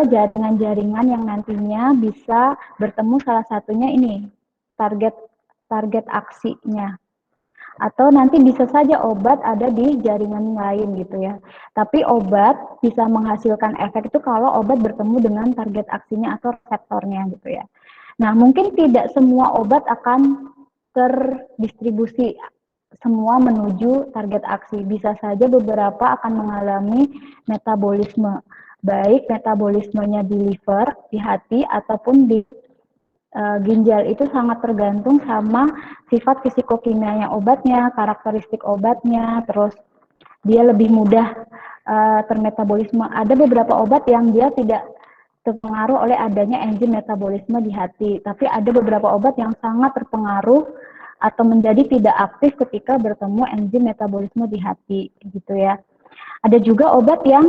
jaringan-jaringan yang nantinya bisa bertemu salah satunya ini, target aksinya. Atau nanti bisa saja obat ada di jaringan lain gitu ya. Tapi obat bisa menghasilkan efek itu kalau obat bertemu dengan target aksinya atau reseptornya gitu ya. Nah, mungkin tidak semua obat akan terdistribusi semua menuju target aksi. Bisa saja beberapa akan mengalami metabolisme, baik metabolismenya di liver, di hati, ataupun di ginjal. Itu sangat tergantung sama sifat fisikokimianya obatnya, karakteristik obatnya, terus dia lebih mudah termetabolisme. Ada beberapa obat yang dia tidak terpengaruh oleh adanya enzim metabolisme di hati, tapi ada beberapa obat yang sangat terpengaruh atau menjadi tidak aktif ketika bertemu enzim metabolisme di hati, gitu ya. Ada juga obat yang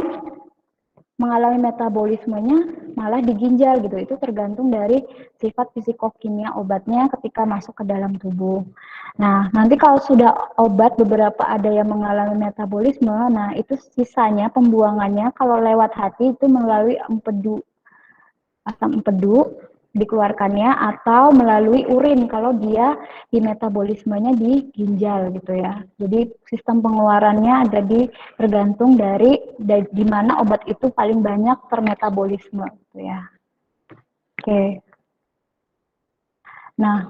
mengalami metabolismenya malah di ginjal gitu. Itu tergantung dari sifat fisikokimia obatnya ketika masuk ke dalam tubuh. Nah, nanti kalau sudah obat beberapa ada yang mengalami metabolisme, nah itu sisanya pembuangannya kalau lewat hati itu melalui asam empedu dikeluarkannya atau melalui urin kalau dia di metabolismenya di ginjal gitu ya. Jadi sistem pengeluarannya ada tergantung dari di mana obat itu paling banyak termetabolisme gitu ya. Oke. Nah,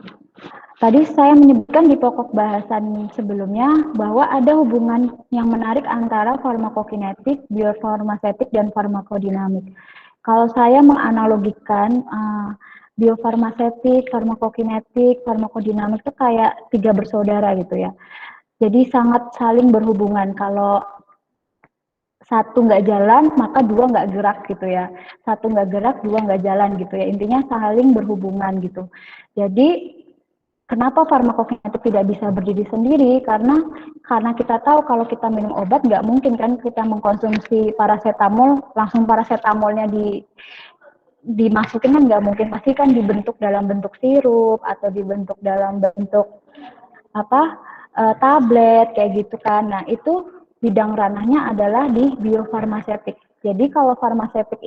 tadi saya menyebutkan di pokok bahasan sebelumnya bahwa ada hubungan yang menarik antara farmakokinetik, biofarmasetik, dan farmakodinamik. Kalau saya menganalogikan biofarmasetik, farmakokinetik, farmakodinamik itu kayak tiga bersaudara gitu ya. Jadi sangat saling berhubungan. Kalau satu nggak jalan, maka dua nggak gerak gitu ya. Satu nggak gerak, dua nggak jalan gitu ya. Intinya saling berhubungan gitu. Jadi kenapa farmakokinetik tidak bisa berdiri sendiri? Karena kita tahu kalau kita minum obat nggak mungkin kan kita mengkonsumsi paracetamol langsung paracetamolnya dimasukin kan nggak mungkin, pasti kan dibentuk dalam bentuk sirup atau dibentuk dalam bentuk tablet kayak gitu kan. Nah itu bidang ranahnya adalah di biofarmasetik. Jadi kalau biofarmasetik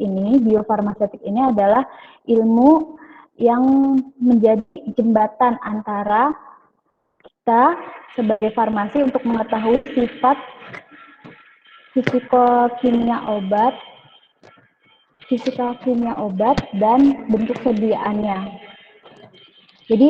ini adalah ilmu yang menjadi jembatan antara kita sebagai farmasi untuk mengetahui sifat fisikokimia obat dan bentuk sediaannya. Jadi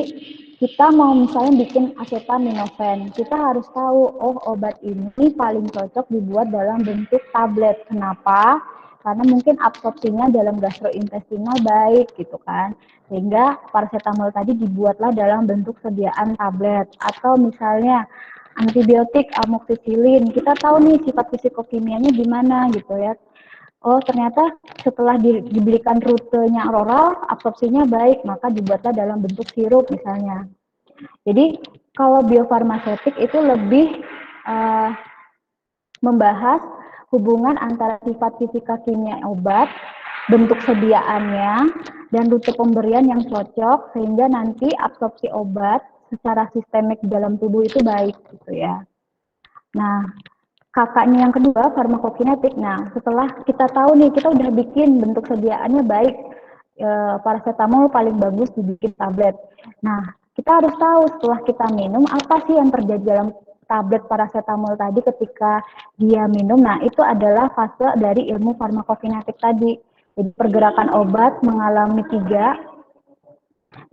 kita mau misalnya bikin acetaminophen, kita harus tahu, oh obat ini paling cocok dibuat dalam bentuk tablet. Kenapa? Karena mungkin absorpsinya dalam gastrointestinal baik gitu kan. Sehingga paracetamol tadi dibuatlah dalam bentuk sediaan tablet. Atau misalnya antibiotik amoxicillin, kita tahu nih sifat fisikokimianya gimana gitu ya. Oh ternyata setelah diberikan rutenya oral, absorpsinya baik, maka dibuatlah dalam bentuk sirup misalnya. Jadi kalau biofarmasetik itu lebih membahas hubungan antara sifat fisika kimia obat, bentuk sediaannya, dan rute pemberian yang cocok sehingga nanti absorpsi obat secara sistemik dalam tubuh itu baik gitu ya. Nah, kakaknya yang kedua, farmakokinetik. Nah, setelah kita tahu nih, kita udah bikin bentuk sediaannya baik, paracetamol paling bagus dibikin tablet. Nah, kita harus tahu setelah kita minum, apa sih yang terjadi dalam tablet paracetamol tadi ketika dia minum. Nah, itu adalah fase dari ilmu farmakokinetik tadi. Jadi, pergerakan obat mengalami tiga,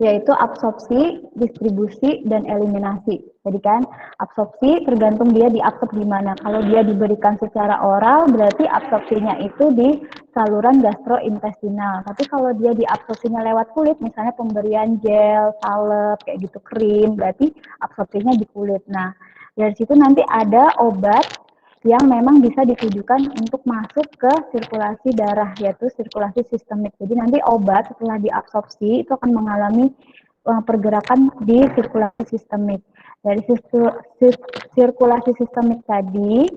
yaitu absorpsi, distribusi, dan eliminasi. Jadi kan absorpsi tergantung dia diabsorb di mana. Kalau dia diberikan secara oral, berarti absorpsinya itu di saluran gastrointestinal. Tapi kalau dia diabsorpsinya lewat kulit, misalnya pemberian gel, salep, kayak gitu krim, berarti absorpsinya di kulit. Nah, dari situ nanti ada obat yang memang bisa ditujukan untuk masuk ke sirkulasi darah, yaitu sirkulasi sistemik. Jadi nanti obat setelah diabsorpsi itu akan mengalami pergerakan di sirkulasi sistemik. Dari sirkulasi sistemik tadi,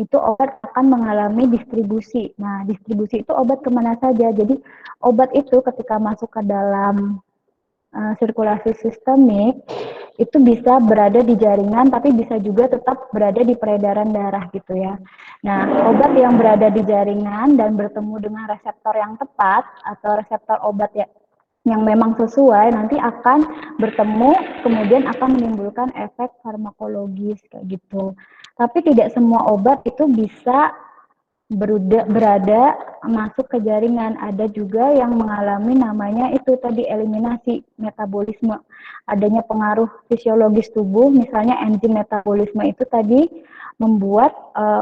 itu obat akan mengalami distribusi. Nah, distribusi itu obat kemana saja. Jadi obat itu ketika masuk ke dalam sirkulasi sistemik, itu bisa berada di jaringan, tapi bisa juga tetap berada di peredaran darah gitu ya. Nah, obat yang berada di jaringan dan bertemu dengan reseptor yang tepat atau reseptor obat yang memang sesuai nanti akan bertemu, kemudian akan menimbulkan efek farmakologis kayak gitu. Tapi tidak semua obat itu bisa berada masuk ke jaringan. Ada juga yang mengalami namanya itu tadi eliminasi metabolisme. Adanya pengaruh fisiologis tubuh, misalnya enzim metabolisme itu tadi membuat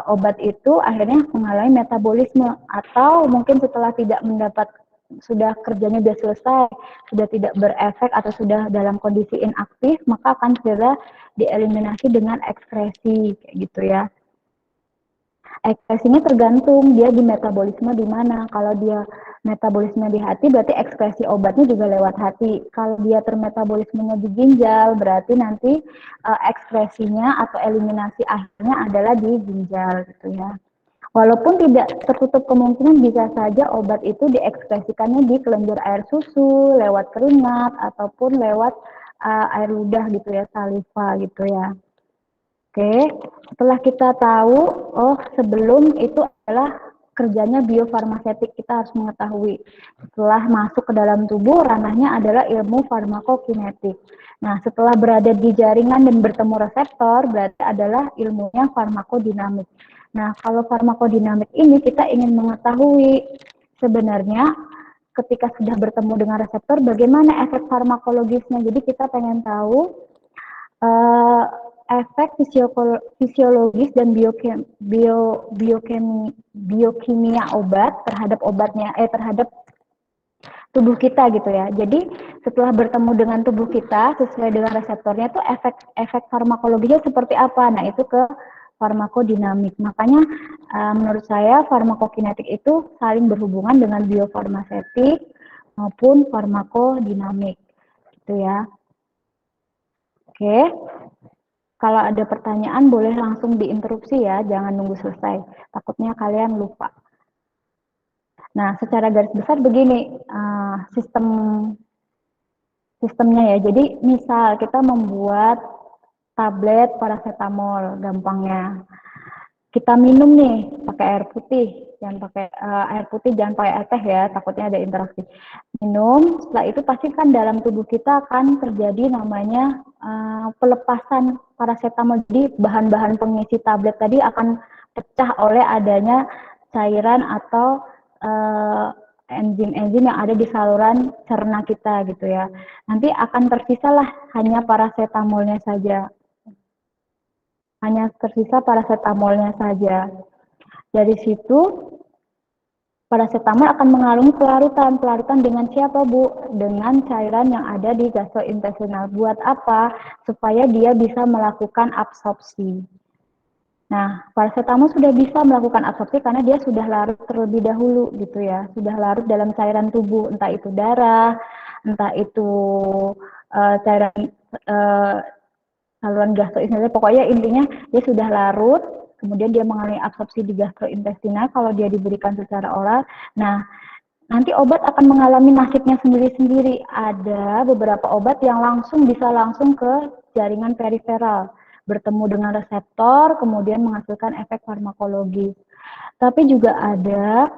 obat itu akhirnya mengalami metabolisme, atau mungkin setelah tidak mendapat, sudah kerjanya sudah selesai, sudah tidak berefek atau sudah dalam kondisi inaktif, maka akan segera dieliminasi dengan ekskresi kayak gitu ya. Ekspresinya tergantung dia di metabolisme di mana. Kalau dia metabolisme di hati, berarti ekspresi obatnya juga lewat hati. Kalau dia termetabolismenya di ginjal, berarti nanti ekspresinya atau eliminasi akhirnya adalah di ginjal gitu ya. Walaupun tidak tertutup kemungkinan bisa saja obat itu diekspresikannya di kelenjar air susu, lewat keringat, ataupun lewat air ludah gitu ya, saliva gitu ya. Oke, setelah kita tahu, oh sebelum itu adalah kerjanya biofarmasetik, kita harus mengetahui. Setelah masuk ke dalam tubuh, ranahnya adalah ilmu farmakokinetik. Nah, setelah berada di jaringan dan bertemu reseptor, berarti adalah ilmunya farmakodinamik. Nah, kalau farmakodinamik ini kita ingin mengetahui sebenarnya ketika sudah bertemu dengan reseptor, bagaimana efek farmakologisnya. Jadi kita pengen tahu efek fisiologis dan biokimia obat terhadap terhadap tubuh kita gitu ya. Jadi setelah bertemu dengan tubuh kita sesuai dengan reseptornya tuh efek farmakologinya seperti apa? Nah, itu ke farmakodinamik. Makanya menurut saya farmakokinetik itu saling berhubungan dengan biofarmasetik maupun farmakodinamik gitu ya. Oke. Kalau ada pertanyaan boleh langsung diinterupsi ya, jangan nunggu selesai. Takutnya kalian lupa. Nah, secara garis besar begini sistemnya ya. Jadi misal kita membuat tablet paracetamol, gampangnya. Kita minum nih pakai air putih, jangan pakai air putih, jangan pakai air teh ya, takutnya ada interaksi. Minum, setelah itu pasti kan dalam tubuh kita akan terjadi namanya pelepasan paracetamol. Jadi bahan-bahan pengisi tablet tadi akan pecah oleh adanya cairan atau enzim-enzim yang ada di saluran cerna kita gitu ya. Nanti akan tersisalah hanya paracetamolnya saja. Hanya tersisa paracetamolnya saja. Dari situ paracetamol akan mengalami pelarutan. Pelarutan dengan siapa, Bu? Dengan cairan yang ada di gastrointestinal. Buat apa? Supaya dia bisa melakukan absorpsi. Nah, paracetamol sudah bisa melakukan absorpsi karena dia sudah larut terlebih dahulu gitu ya. Sudah larut dalam cairan tubuh, entah itu darah, entah itu cairan saluran gastrointestinal, pokoknya intinya dia sudah larut, kemudian dia mengalami absorpsi di gastrointestinal kalau dia diberikan secara oral. Nah, nanti obat akan mengalami nasibnya sendiri-sendiri. Ada beberapa obat yang bisa langsung ke jaringan periferal, bertemu dengan reseptor, kemudian menghasilkan efek farmakologis. Tapi juga ada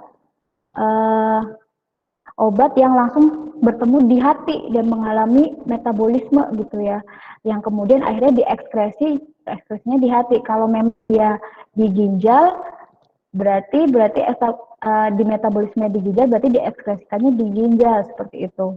obat yang langsung bertemu di hati dan mengalami metabolisme gitu ya, yang kemudian akhirnya ekspresinya di hati. Kalau memang dia di ginjal, berarti di metabolisme di ginjal, berarti diekspresikannya di ginjal seperti itu.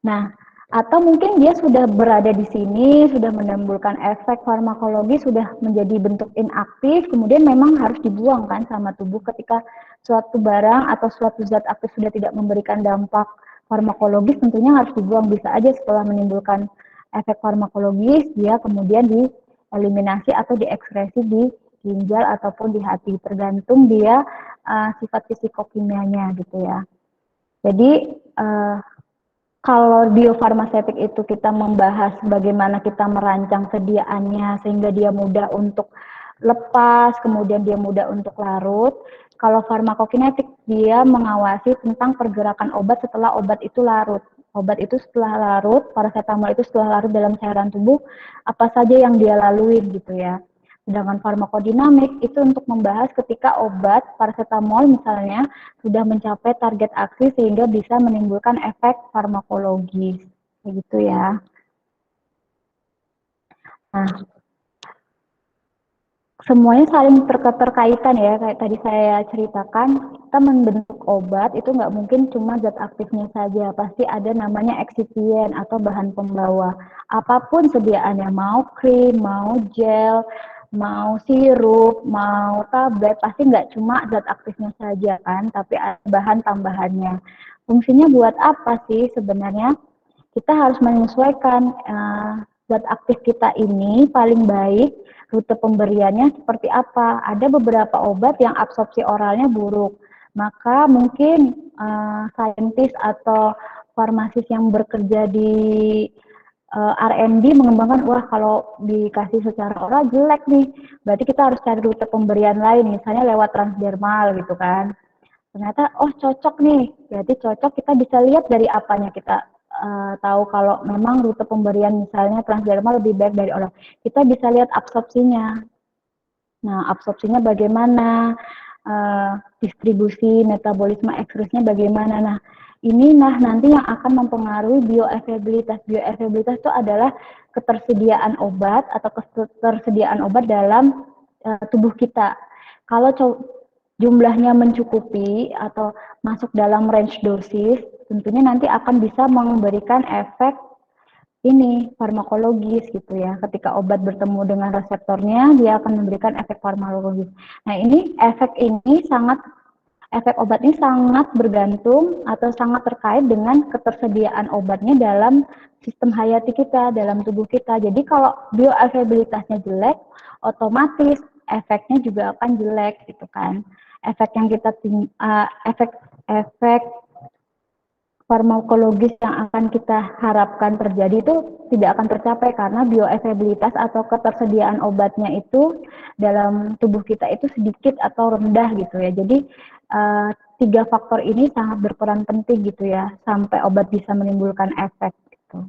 Nah, atau mungkin dia sudah berada di sini, sudah menimbulkan efek farmakologi, sudah menjadi bentuk inaktif, kemudian memang harus dibuang kan sama tubuh ketika suatu barang atau suatu zat aktif sudah tidak memberikan dampak farmakologis, tentunya harus dibuang. Bisa aja setelah menimbulkan efek farmakologis, dia kemudian dieliminasi atau diekspresi di ginjal ataupun di hati, tergantung dia sifat fisikokimianya gitu ya. Jadi kalau biofarmasetik itu kita membahas bagaimana kita merancang sediaannya sehingga dia mudah untuk lepas, kemudian dia mudah untuk larut. Kalau farmakokinetik dia mengawasi tentang pergerakan obat setelah obat itu larut. Obat itu setelah larut, paracetamol itu setelah larut dalam cairan tubuh, apa saja yang dia lalui gitu ya. Sedangkan farmakodinamik itu untuk membahas ketika obat paracetamol misalnya sudah mencapai target aksi sehingga bisa menimbulkan efek farmakologis. Begitu ya. Nah, semuanya saling terkaitan ya, kayak tadi saya ceritakan, kita membentuk obat itu nggak mungkin cuma zat aktifnya saja, pasti ada namanya eksipien atau bahan pembawa. Apapun sediaannya, mau krim, mau gel, mau sirup, mau tablet, pasti nggak cuma zat aktifnya saja kan, tapi ada bahan tambahannya. Fungsinya buat apa sih sebenarnya? Kita harus menyesuaikan zat aktif kita ini paling baik rute pemberiannya seperti apa. Ada beberapa obat yang absorpsi oralnya buruk, maka mungkin saintis atau farmasis yang bekerja di R&D mengembangkan, wah kalau dikasih secara oral jelek nih, berarti kita harus cari rute pemberian lain, misalnya lewat transdermal gitu kan. Ternyata oh cocok nih, berarti cocok, kita bisa lihat dari apanya kita tahu kalau memang rute pemberian misalnya transdermal lebih baik dari oral. Kita bisa lihat absorpsinya. Nah, absorpsinya bagaimana, distribusi, metabolisme ekskrusnya bagaimana. Nah, ini nanti yang akan mempengaruhi bioavailabilitas. Bioavailabilitas itu adalah ketersediaan obat atau ketersediaan obat dalam tubuh kita. Kalau jumlahnya mencukupi atau masuk dalam range dosis, tentunya nanti akan bisa memberikan efek ini farmakologis gitu ya. Ketika obat bertemu dengan reseptornya, dia akan memberikan efek farmakologis. Nah, efek obat ini sangat bergantung atau sangat terkait dengan ketersediaan obatnya dalam sistem hayati kita, dalam tubuh kita. Jadi kalau bioavailabilitasnya jelek, otomatis efeknya juga akan jelek gitu kan. Efek yang kita efek farmakologis yang akan kita harapkan terjadi itu tidak akan tercapai karena bioavailabilitas atau ketersediaan obatnya itu dalam tubuh kita itu sedikit atau rendah gitu ya. Jadi tiga faktor ini sangat berperan penting gitu ya sampai obat bisa menimbulkan efek gitu.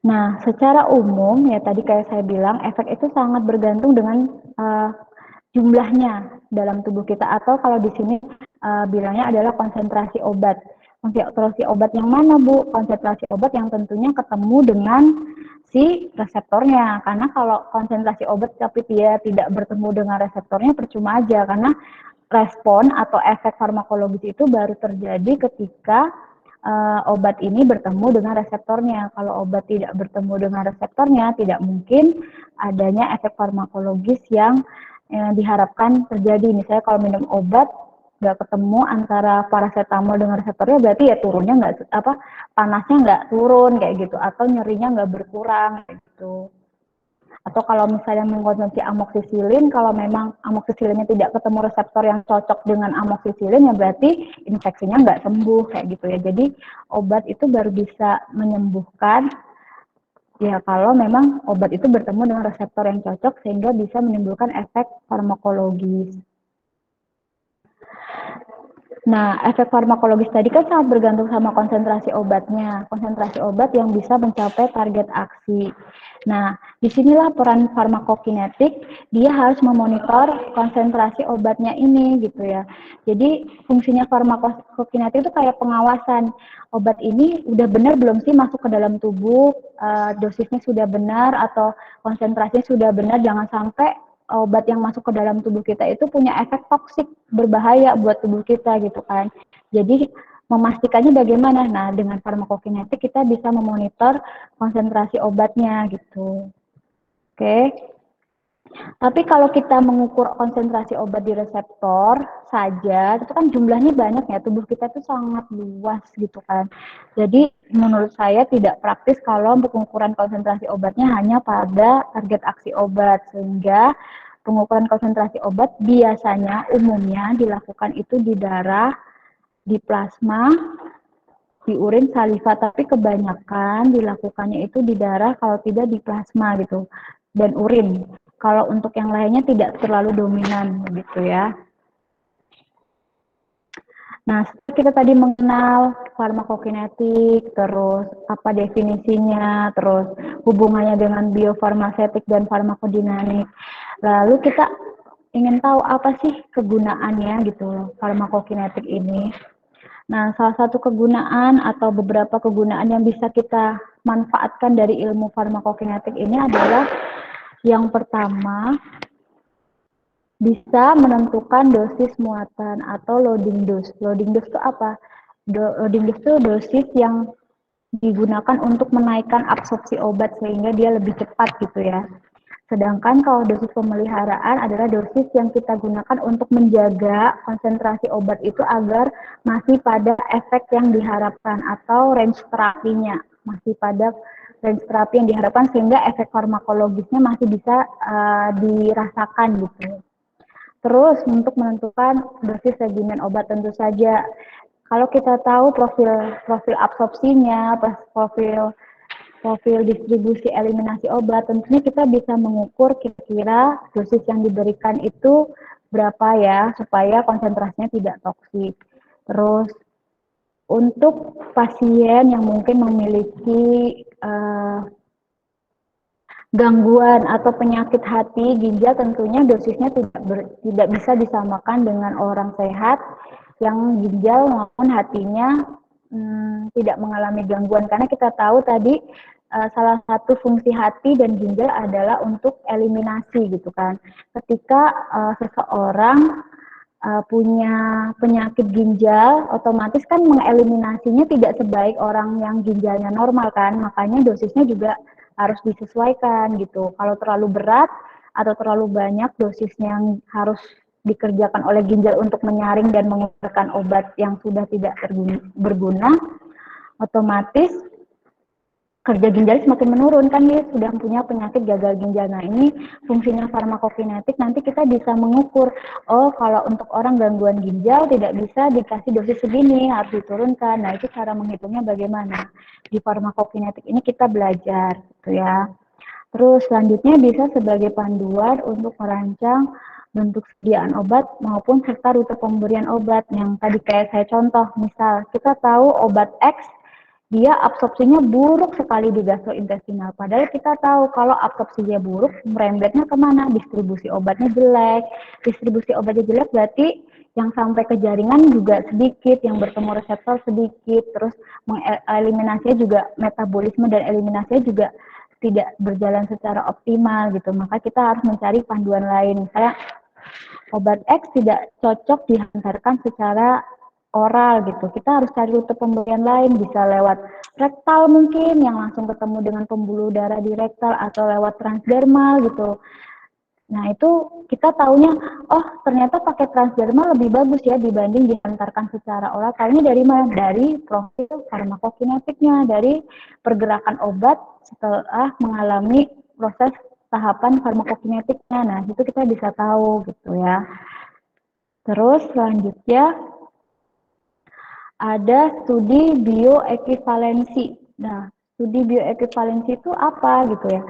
Nah, secara umum ya tadi kayak saya bilang efek itu sangat bergantung dengan jumlahnya dalam tubuh kita atau kalau di sini bilangnya adalah konsentrasi obat. Konsentrasi obat yang mana Bu? Konsentrasi obat yang tentunya ketemu dengan si reseptornya. Karena kalau konsentrasi obat tapi dia tidak bertemu dengan reseptornya percuma aja karena respon atau efek farmakologis itu baru terjadi ketika obat ini bertemu dengan reseptornya. Kalau obat tidak bertemu dengan reseptornya, tidak mungkin adanya efek farmakologis yang diharapkan terjadi. Misalnya kalau minum obat nggak ketemu antara paracetamol dengan reseptornya, berarti ya turunnya nggak panasnya nggak turun kayak gitu, atau nyerinya nggak berkurang kayak gitu. Atau kalau misalnya mengkonsumsi amoksisilin, kalau memang amoksisilinnya tidak ketemu reseptor yang cocok dengan amoksisilin, ya berarti infeksinya nggak sembuh kayak gitu ya. Jadi obat itu baru bisa menyembuhkan ya kalau memang obat itu bertemu dengan reseptor yang cocok sehingga bisa menimbulkan efek farmakologis. Nah, efek farmakologis tadi kan sangat bergantung sama konsentrasi obatnya. Konsentrasi obat yang bisa mencapai target aksi. Nah, disinilah peran farmakokinetik, dia harus memonitor konsentrasi obatnya ini gitu ya. Jadi fungsinya farmakokinetik itu kayak pengawasan. Obat ini udah benar belum sih masuk ke dalam tubuh, dosisnya sudah benar atau konsentrasinya sudah benar, jangan sampai obat yang masuk ke dalam tubuh kita itu punya efek toksik berbahaya buat tubuh kita gitu kan. Jadi memastikannya bagaimana? Nah, dengan farmakokinetik kita bisa memonitor konsentrasi obatnya gitu. Oke. Tapi kalau kita mengukur konsentrasi obat di reseptor saja, itu kan jumlahnya banyak ya, tubuh kita itu sangat luas gitu kan. Jadi menurut saya tidak praktis kalau untuk pengukuran konsentrasi obatnya hanya pada target aksi obat, sehingga pengukuran konsentrasi obat biasanya umumnya dilakukan itu di darah, di plasma, di urin, saliva, tapi kebanyakan dilakukannya itu di darah kalau tidak di plasma gitu, dan urin. Kalau untuk yang lainnya tidak terlalu dominan gitu ya. Nah, setelah kita tadi mengenal farmakokinetik, terus apa definisinya, terus hubungannya dengan biofarmaseutik dan farmakodinamik. Lalu kita ingin tahu apa sih kegunaannya gitu loh, farmakokinetik ini. Nah, salah satu kegunaan atau beberapa kegunaan yang bisa kita manfaatkan dari ilmu farmakokinetik ini adalah yang pertama, bisa menentukan dosis muatan atau loading dose. Loading dose itu apa? Loading dose itu dosis yang digunakan untuk menaikkan absorpsi obat sehingga dia lebih cepat gitu ya. Sedangkan kalau dosis pemeliharaan adalah dosis yang kita gunakan untuk menjaga konsentrasi obat itu agar masih pada efek yang diharapkan atau range terapinya, masih pada range terapi yang diharapkan sehingga efek farmakologisnya masih bisa dirasakan gitu. Terus untuk menentukan dosis regimen obat tentu saja kalau kita tahu profil absorpsinya, profil distribusi eliminasi obat, tentunya kita bisa mengukur kira-kira dosis yang diberikan itu berapa ya, supaya konsentrasinya tidak toksik. Terus untuk pasien yang mungkin memiliki gangguan atau penyakit hati ginjal, tentunya dosisnya tidak bisa disamakan dengan orang sehat yang ginjal maupun hatinya tidak mengalami gangguan, karena kita tahu tadi salah satu fungsi hati dan ginjal adalah untuk eliminasi gitu kan. Ketika seseorang punya penyakit ginjal, otomatis kan mengeliminasinya tidak sebaik orang yang ginjalnya normal kan, makanya dosisnya juga harus disesuaikan gitu. Kalau terlalu berat atau terlalu banyak dosisnya yang harus dikerjakan oleh ginjal untuk menyaring dan mengeluarkan obat yang sudah tidak berguna, otomatis kerja ginjal semakin menurun kan, dia sudah punya penyakit gagal ginjal. Nah, ini fungsinya farmakokinetik, nanti kita bisa mengukur, oh kalau untuk orang gangguan ginjal tidak bisa dikasih dosis segini, harus diturunkan. Nah, itu cara menghitungnya bagaimana. Di farmakokinetik ini kita belajar gitu ya. Terus selanjutnya bisa sebagai panduan untuk merancang bentuk sediaan obat maupun serta rute pemberian obat. Yang tadi kayak saya contoh, misal kita tahu obat X dia absorpsinya buruk sekali di gastrointestinal. Padahal kita tahu kalau absorpsinya buruk, merembetnya kemana? Distribusi obatnya jelek. Distribusi obatnya jelek berarti yang sampai ke jaringan juga sedikit, yang bertemu reseptor sedikit, terus eliminasinya juga, metabolisme dan eliminasinya juga tidak berjalan secara optimal gitu. Maka kita harus mencari panduan lain. Misalnya obat X tidak cocok dihantarkan secara oral gitu. Kita harus cari rute pemberian lain, bisa lewat rektal mungkin yang langsung ketemu dengan pembuluh darah di rektal, atau lewat transdermal gitu. Nah, itu kita taunya, oh ternyata pakai transdermal lebih bagus ya dibanding dihantarkan secara oral. Taunya dari mana? Dari profil farmakokinetiknya, dari pergerakan obat setelah mengalami proses tahapan farmakokinetiknya. Nah, itu kita bisa tahu gitu ya. Terus selanjutnya ada studi bioekivalensi. Nah, studi bioekivalensi itu apa gitu ya?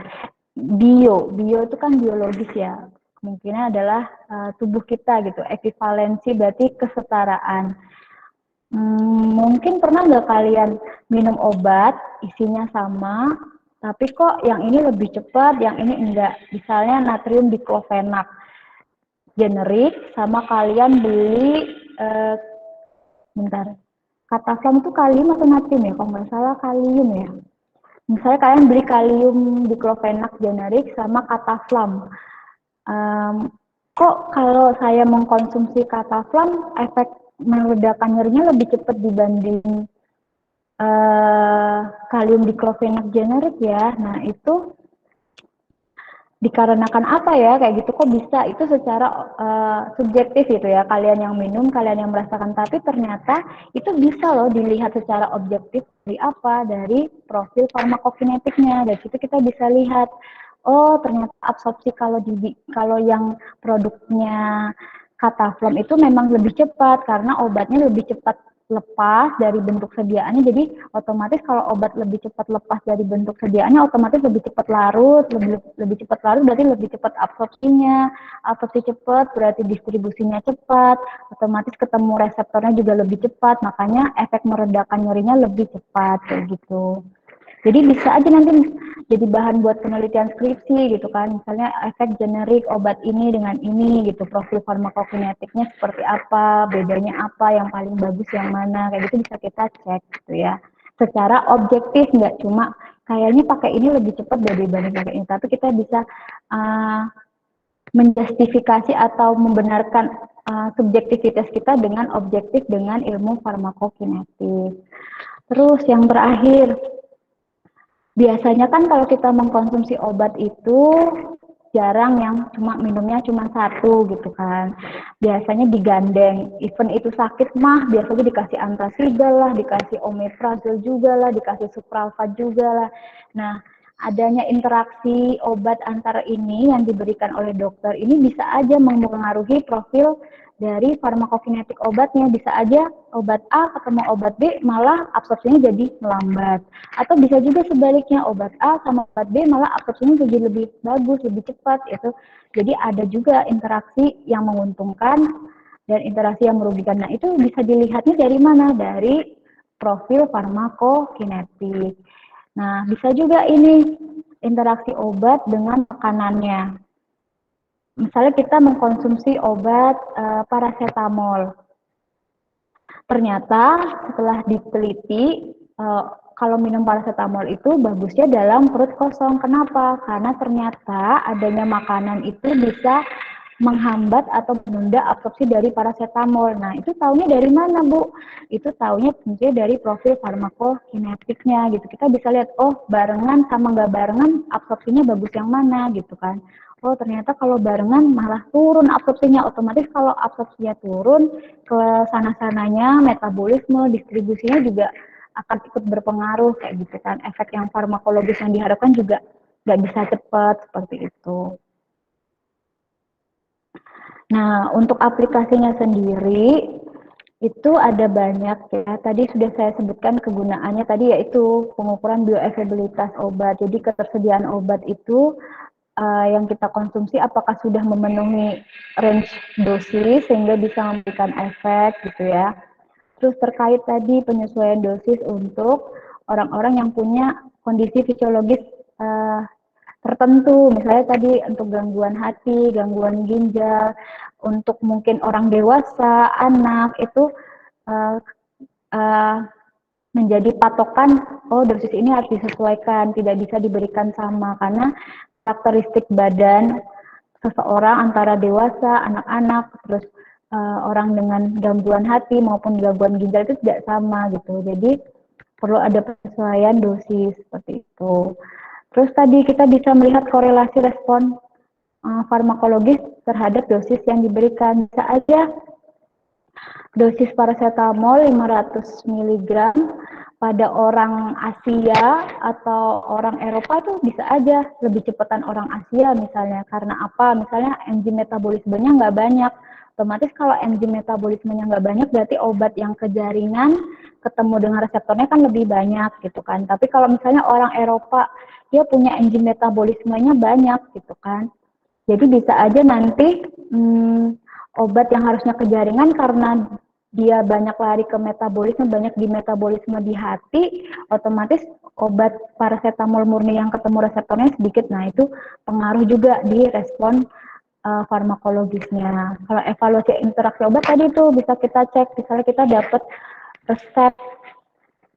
Bio itu kan biologis ya. Kemungkinan adalah tubuh kita gitu. Ekivalensi berarti kesetaraan. Mungkin pernah nggak kalian minum obat, isinya sama, tapi kok yang ini lebih cepat, yang ini enggak. Misalnya natrium diklofenak generik, sama kalian beli bentar. Kataflam itu kalium atau natrium ya? Kalau nggak salah kalium ya. Misalnya kalian beli kalium diklofenak generik sama kataflam. Kok kalau saya mengkonsumsi kataflam, efek meledakan nyerinya lebih cepat dibanding kalium diklofenak generik ya? Nah, itu dikarenakan apa ya kayak gitu, kok bisa, itu secara subjektif gitu ya, kalian yang minum, kalian yang merasakan, tapi ternyata itu bisa loh dilihat secara objektif. Dari apa? Dari profil farmakokinetiknya. Dari situ kita bisa lihat, oh ternyata absorpsi kalau yang produknya Kataflam itu memang lebih cepat karena obatnya lebih cepat lepas dari bentuk sediaannya, jadi otomatis kalau obat lebih cepat lepas dari bentuk sediaannya, otomatis lebih cepat larut, lebih cepat larut berarti lebih cepat absorpsinya, absorpsi cepat berarti distribusinya cepat, otomatis ketemu reseptornya juga lebih cepat, makanya efek meredakan nyerinya lebih cepat kayak gitu. Jadi bisa aja nanti jadi bahan buat penelitian skripsi gitu kan, misalnya efek generik obat ini dengan ini gitu, profil farmakokinetiknya seperti apa, bedanya apa, yang paling bagus yang mana, kayak gitu bisa kita cek gitu ya. Secara objektif, nggak cuma kayaknya pakai ini lebih cepat dibanding pakai ini, tapi kita bisa menjustifikasi atau membenarkan subjektivitas kita dengan objektif dengan ilmu farmakokinetik. Terus yang terakhir, biasanya kan kalau kita mengkonsumsi obat itu jarang yang cuma minumnya cuma satu gitu kan. Biasanya digandeng, even itu sakit mah biasanya dikasih antasidal lah, dikasih omeprazol juga lah, dikasih supralfat juga lah. Nah, adanya interaksi obat antara ini yang diberikan oleh dokter ini bisa aja mempengaruhi profil dari farmakokinetik obatnya. Bisa aja obat A ketemu obat B malah absorpsinya jadi melambat. Atau bisa juga sebaliknya, obat A sama obat B malah absorpsinya jadi lebih bagus, lebih cepat itu. Jadi ada juga interaksi yang menguntungkan dan interaksi yang merugikan. Nah, itu bisa dilihatnya dari mana? Dari profil farmakokinetik. Nah, bisa juga ini interaksi obat dengan makanannya. Misalnya kita mengkonsumsi obat paracetamol. Ternyata setelah diteliti, kalau minum paracetamol itu bagusnya dalam perut kosong. Kenapa? Karena ternyata adanya makanan itu bisa menghambat atau menunda absorpsi dari paracetamol. Nah, itu taunya dari mana, Bu? Itu taunya tentunya dari profil farmakokinetiknya gitu. Kita bisa lihat, oh barengan sama nggak barengan absorpsinya bagus yang mana gitu kan. Oh ternyata kalau barengan malah turun absorpsinya, otomatis kalau absorpsinya turun ke sana-sananya, metabolisme, distribusinya juga akan ikut berpengaruh kayak gitu kan. Efek yang farmakologis yang diharapkan juga nggak bisa cepat seperti itu. Nah, untuk aplikasinya sendiri itu ada banyak ya. Tadi sudah saya sebutkan kegunaannya tadi yaitu pengukuran bioavailabilitas obat. Jadi ketersediaan obat itu yang kita konsumsi apakah sudah memenuhi range dosis sehingga bisa memberikan efek gitu ya. Terus terkait tadi penyesuaian dosis untuk orang-orang yang punya kondisi fisiologis tertentu, misalnya tadi untuk gangguan hati, gangguan ginjal, untuk mungkin orang dewasa, anak itu uh, uh, menjadi patokan, oh dosis ini harus disesuaikan, tidak bisa diberikan sama karena karakteristik badan seseorang antara dewasa, anak-anak, terus orang dengan gangguan hati maupun gangguan ginjal itu tidak sama gitu. Jadi perlu ada penyesuaian dosis seperti itu. Terus tadi kita bisa melihat korelasi respon farmakologis terhadap dosis yang diberikan. Bisa aja dosis paracetamol 500 mg pada orang Asia atau orang Eropa itu bisa aja lebih cepatan orang Asia misalnya. Karena apa? Misalnya enzim metabolismenya nggak banyak. Otomatis kalau enzim metabolismenya nggak banyak berarti obat yang ke jaringan ketemu dengan reseptornya kan lebih banyak gitu kan. Tapi kalau misalnya orang Eropa dia punya enzim metabolismenya banyak gitu kan. Jadi bisa aja nanti obat yang harusnya ke jaringan karena dia banyak lari ke metabolisme, banyak di metabolisme di hati, otomatis obat paracetamol murni yang ketemu reseptornya sedikit. Nah, itu pengaruh juga di respon farmakologisnya. Kalau evaluasi interaksi obat tadi itu bisa kita cek, misalnya kita dapat resep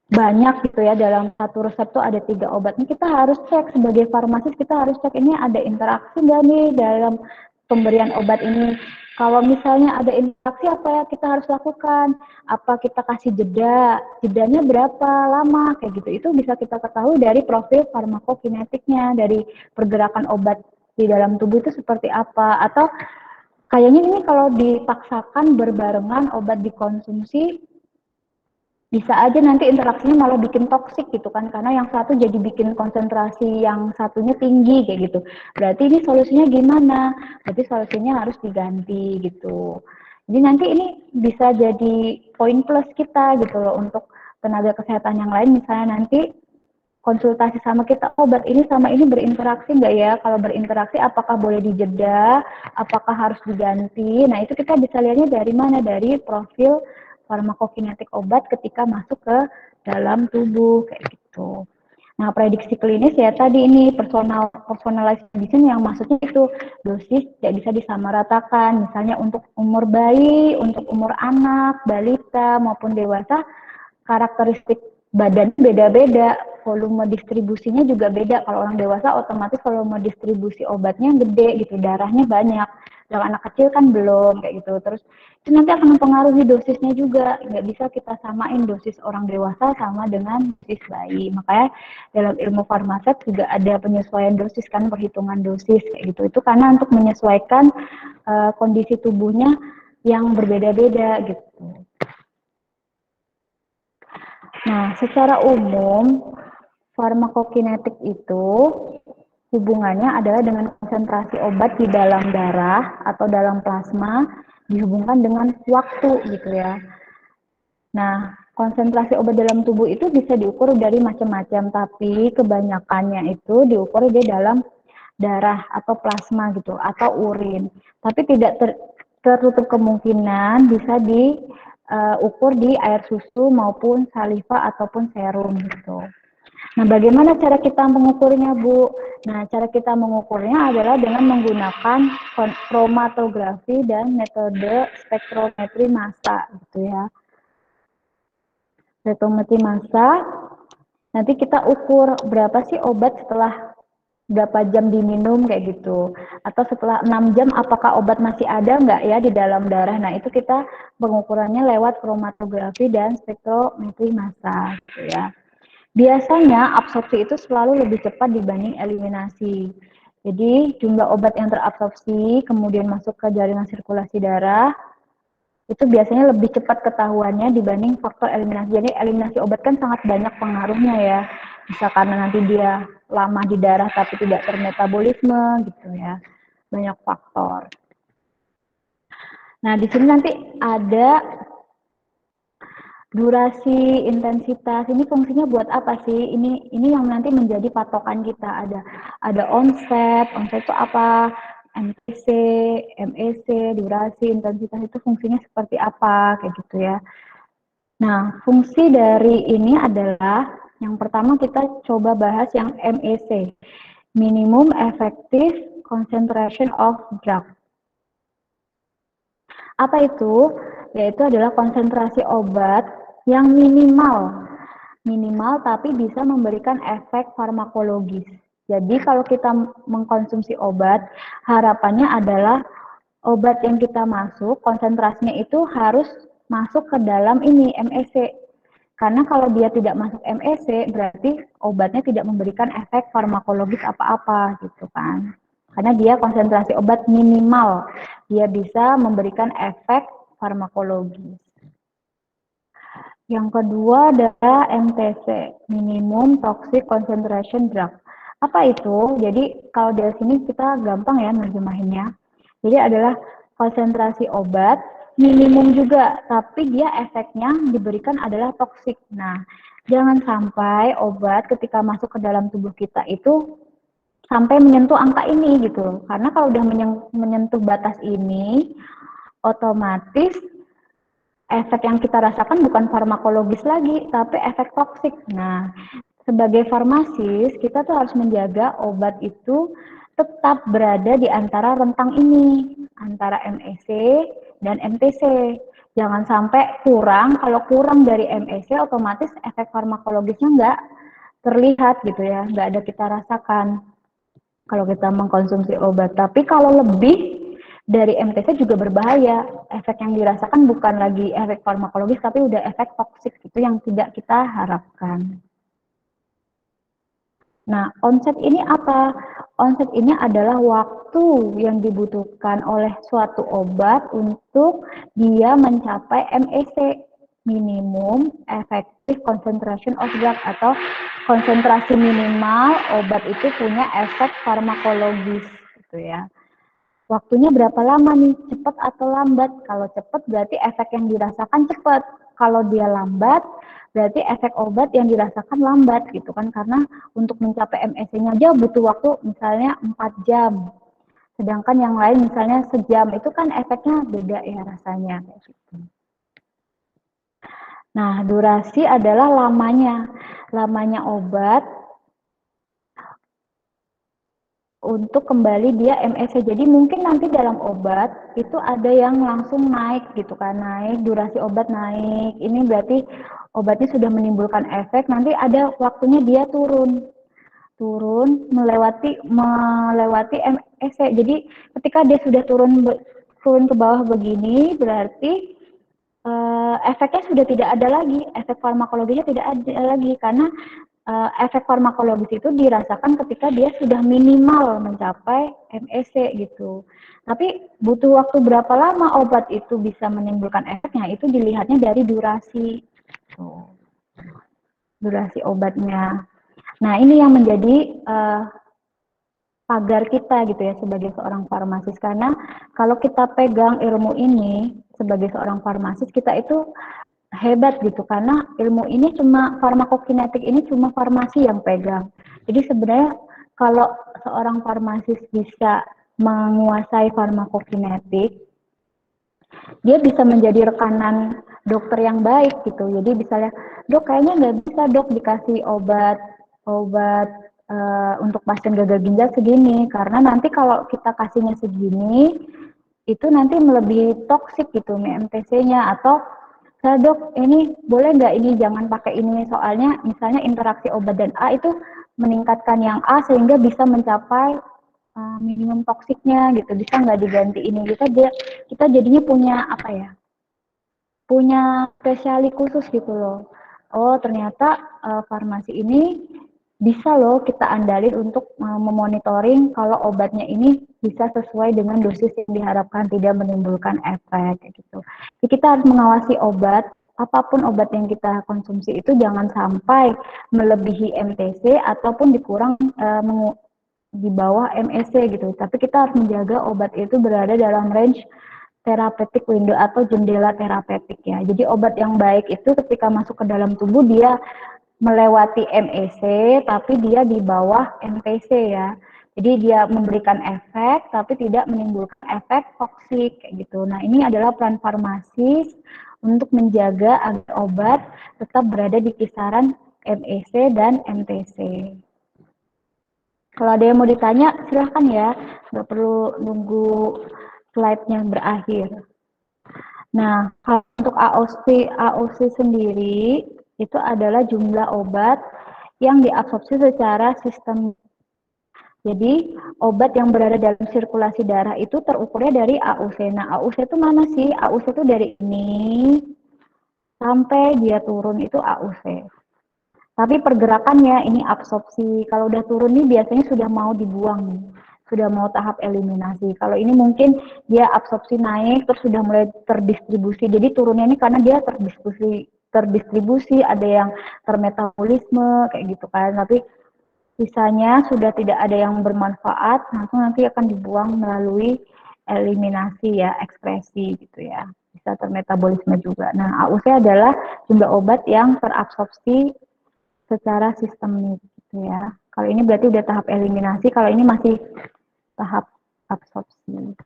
banyak gitu ya, dalam satu resep tuh ada 3 obat. Ini kita harus cek sebagai farmasis, kita harus cek ini ada interaksi nggak nih dalam pemberian obat ini. Kalau misalnya ada interaksi apa ya kita harus lakukan? Apa kita kasih jeda? Jedanya berapa lama? Kayak gitu. Itu bisa kita ketahui dari profil farmakokinetiknya, dari pergerakan obat di dalam tubuh itu seperti apa. Atau kayaknya ini kalau dipaksakan berbarengan obat dikonsumsi bisa aja nanti interaksinya malah bikin toksik gitu kan, karena yang satu jadi bikin konsentrasi yang satunya tinggi kayak gitu. Berarti ini solusinya gimana? Berarti solusinya harus diganti gitu. Jadi nanti ini bisa jadi poin plus kita gitu loh untuk tenaga kesehatan yang lain. Misalnya nanti konsultasi sama kita, obat ini sama ini berinteraksi nggak ya? Kalau berinteraksi, apakah boleh dijeda? Apakah harus diganti? Nah, itu kita bisa lihatnya dari mana? Dari profil farmakokinetik obat ketika masuk ke dalam tubuh, kayak gitu. Nah, prediksi klinis ya tadi ini personalized medicine yang maksudnya itu dosis tidak bisa disamaratakan. Misalnya untuk umur bayi, untuk umur anak, balita maupun dewasa, karakteristik badan beda-beda, volume distribusinya juga beda. Kalau orang dewasa otomatis volume distribusi obatnya gede gitu, darahnya banyak. Kalau anak kecil kan belum kayak gitu. Terus itu nanti akan mempengaruhi dosisnya juga. Nggak bisa kita samain dosis orang dewasa sama dengan dosis bayi. Makanya dalam ilmu farmaset juga ada penyesuaian dosis kan, perhitungan dosis kayak gitu. Itu karena untuk menyesuaikan kondisi tubuhnya yang berbeda-beda gitu. Nah, secara umum, farmakokinetik itu hubungannya adalah dengan konsentrasi obat di dalam darah atau dalam plasma dihubungkan dengan waktu gitu ya. Nah, konsentrasi obat dalam tubuh itu bisa diukur dari macam-macam, tapi kebanyakannya itu diukur di dalam darah atau plasma gitu, atau urin. Tapi tidak tertutup kemungkinan bisa diukur di air susu maupun saliva ataupun serum gitu. Nah, bagaimana cara kita mengukurnya, Bu? Nah, cara kita mengukurnya adalah dengan menggunakan kromatografi dan metode spektrometri massa gitu ya. Spektrometri massa, nanti kita ukur berapa sih obat setelah berapa jam diminum kayak gitu. Atau setelah 6 jam apakah obat masih ada nggak ya di dalam darah. Nah, itu kita pengukurannya lewat kromatografi dan spektrometri massa gitu ya. Biasanya absorpsi itu selalu lebih cepat dibanding eliminasi. Jadi jumlah obat yang terabsorpsi kemudian masuk ke jaringan sirkulasi darah itu biasanya lebih cepat ketahuannya dibanding faktor eliminasi. Jadi eliminasi obat kan sangat banyak pengaruhnya ya. Bisa karena nanti dia lama di darah tapi tidak termetabolisme gitu ya. Banyak faktor. Nah, di sini nanti ada durasi, intensitas, ini fungsinya buat apa sih? Ini yang nanti menjadi patokan kita. Ada onset itu apa? MTC, MEC, durasi, intensitas itu fungsinya seperti apa? Kayak gitu ya. Nah, fungsi dari ini adalah yang pertama kita coba bahas yang MEC, Minimum Effective Concentration of Drug. Apa itu? Yaitu adalah konsentrasi obat yang minimal tapi bisa memberikan efek farmakologis. Jadi kalau kita mengkonsumsi obat, harapannya adalah obat yang kita masuk, konsentrasinya itu harus masuk ke dalam ini MEC. Karena kalau dia tidak masuk MEC, berarti obatnya tidak memberikan efek farmakologis apa-apa gitu kan. Karena dia konsentrasi obat minimal, dia bisa memberikan efek farmakologi. Yang kedua adalah MTC, Minimum Toxic Concentration Drug. Apa itu? Jadi kalau dari sini kita gampang ya nerjemahinnya. Jadi adalah konsentrasi obat minimum juga, tapi dia efeknya diberikan adalah toksik. Nah, jangan sampai obat ketika masuk ke dalam tubuh kita itu sampai menyentuh angka ini gitu. Karena kalau udah menyentuh batas ini, otomatis efek yang kita rasakan bukan farmakologis lagi, tapi efek toksik. Nah, sebagai farmasis, kita tuh harus menjaga obat itu tetap berada di antara rentang ini, antara MEC dan MTC. Jangan sampai kurang, kalau kurang dari MEC, otomatis efek farmakologisnya nggak terlihat gitu ya, nggak ada kita rasakan kalau kita mengkonsumsi obat. Tapi kalau lebih dari MTC juga berbahaya. Efek yang dirasakan bukan lagi efek farmakologis, tapi udah efek toksik itu yang tidak kita harapkan. Nah, onset ini apa? Onset ini adalah waktu yang dibutuhkan oleh suatu obat untuk dia mencapai MEC, minimum effective concentration of drug, atau konsentrasi minimal obat itu punya efek farmakologis gitu ya. Waktunya berapa lama nih? Cepat atau lambat? Kalau cepat berarti efek yang dirasakan cepat. kalau dia lambat, berarti efek obat yang dirasakan lambat gitu kan, karena untuk mencapai MSC-nya aja butuh waktu misalnya 4 jam. Sedangkan yang lain misalnya sejam, itu kan efeknya beda ya rasanya. Gitu. Nah, durasi adalah lamanya obat untuk kembali dia MSC. Jadi mungkin nanti dalam obat itu ada yang langsung naik gitu kan, naik, durasi obat naik. Ini berarti obatnya sudah menimbulkan efek, nanti ada waktunya dia turun melewati MSC. Jadi ketika dia sudah turun ke bawah begini, berarti efeknya sudah tidak ada lagi, efek farmakologinya tidak ada lagi, karena efek farmakologis itu dirasakan ketika dia sudah minimal mencapai MSC gitu. Tapi butuh waktu berapa lama obat itu bisa menimbulkan efeknya, itu dilihatnya dari durasi. Durasi obatnya. Nah, ini yang menjadi pagar kita gitu ya sebagai seorang farmasis, karena kalau kita pegang ilmu ini sebagai seorang farmasis, kita itu hebat gitu, karena ilmu ini cuma farmakokinetik ini cuma farmasi yang pegang. Jadi sebenarnya kalau seorang farmasis bisa menguasai farmakokinetik, dia bisa menjadi rekanan dokter yang baik gitu. Jadi misalnya, dok kayaknya nggak bisa dok dikasih obat untuk pasien gagal ginjal segini, karena nanti kalau kita kasihnya segini, itu nanti melebihi toksik gitu MTC-nya, atau dok ini boleh nggak ini jangan pakai ini, soalnya misalnya interaksi obat dan A itu meningkatkan yang A sehingga bisa mencapai minimum toksiknya gitu, bisa nggak diganti ini, kita jadinya punya apa ya, punya spesialis khusus gitu loh. Oh ternyata farmasi ini bisa loh kita andalin untuk memonitoring kalau obatnya ini bisa sesuai dengan dosis yang diharapkan, tidak menimbulkan efek gitu. Jadi kita harus mengawasi obat, apapun obat yang kita konsumsi itu jangan sampai melebihi MTC ataupun dikurang di bawah MSC gitu. Tapi kita harus menjaga obat itu berada dalam range therapeutic window atau jendela terapeutik ya. Jadi obat yang baik itu ketika masuk ke dalam tubuh dia melewati MEC tapi dia di bawah MTC ya. Jadi dia memberikan efek tapi tidak menimbulkan efek toksik kayak gitu. Nah, ini adalah peran farmasis untuk menjaga agar obat tetap berada di kisaran MEC dan MTC. Kalau ada yang mau ditanya, silahkan ya. Nggak perlu nunggu slide-nya berakhir. Nah, untuk AOC sendiri, itu adalah jumlah obat yang diabsorpsi secara sistem. Jadi, obat yang berada dalam sirkulasi darah itu terukurnya dari AUC. Nah, AUC itu mana sih? AUC itu dari ini sampai dia turun itu AUC. Tapi pergerakannya ini absorpsi. Kalau udah turun nih biasanya sudah mau dibuang, sudah mau tahap eliminasi. Kalau ini mungkin dia absorpsi naik terus sudah mulai terdistribusi. Jadi turunnya ini karena dia terdistribusi, ada yang termetabolisme kayak gitu kan. Tapi sisanya sudah tidak ada yang bermanfaat, langsung nanti akan dibuang melalui eliminasi ya, ekspresi gitu ya. Bisa termetabolisme juga. Nah, AUC adalah jumlah obat yang terabsorpsi secara sistemik gitu ya. Kalau ini berarti udah tahap eliminasi, kalau ini masih tahap absorpsi.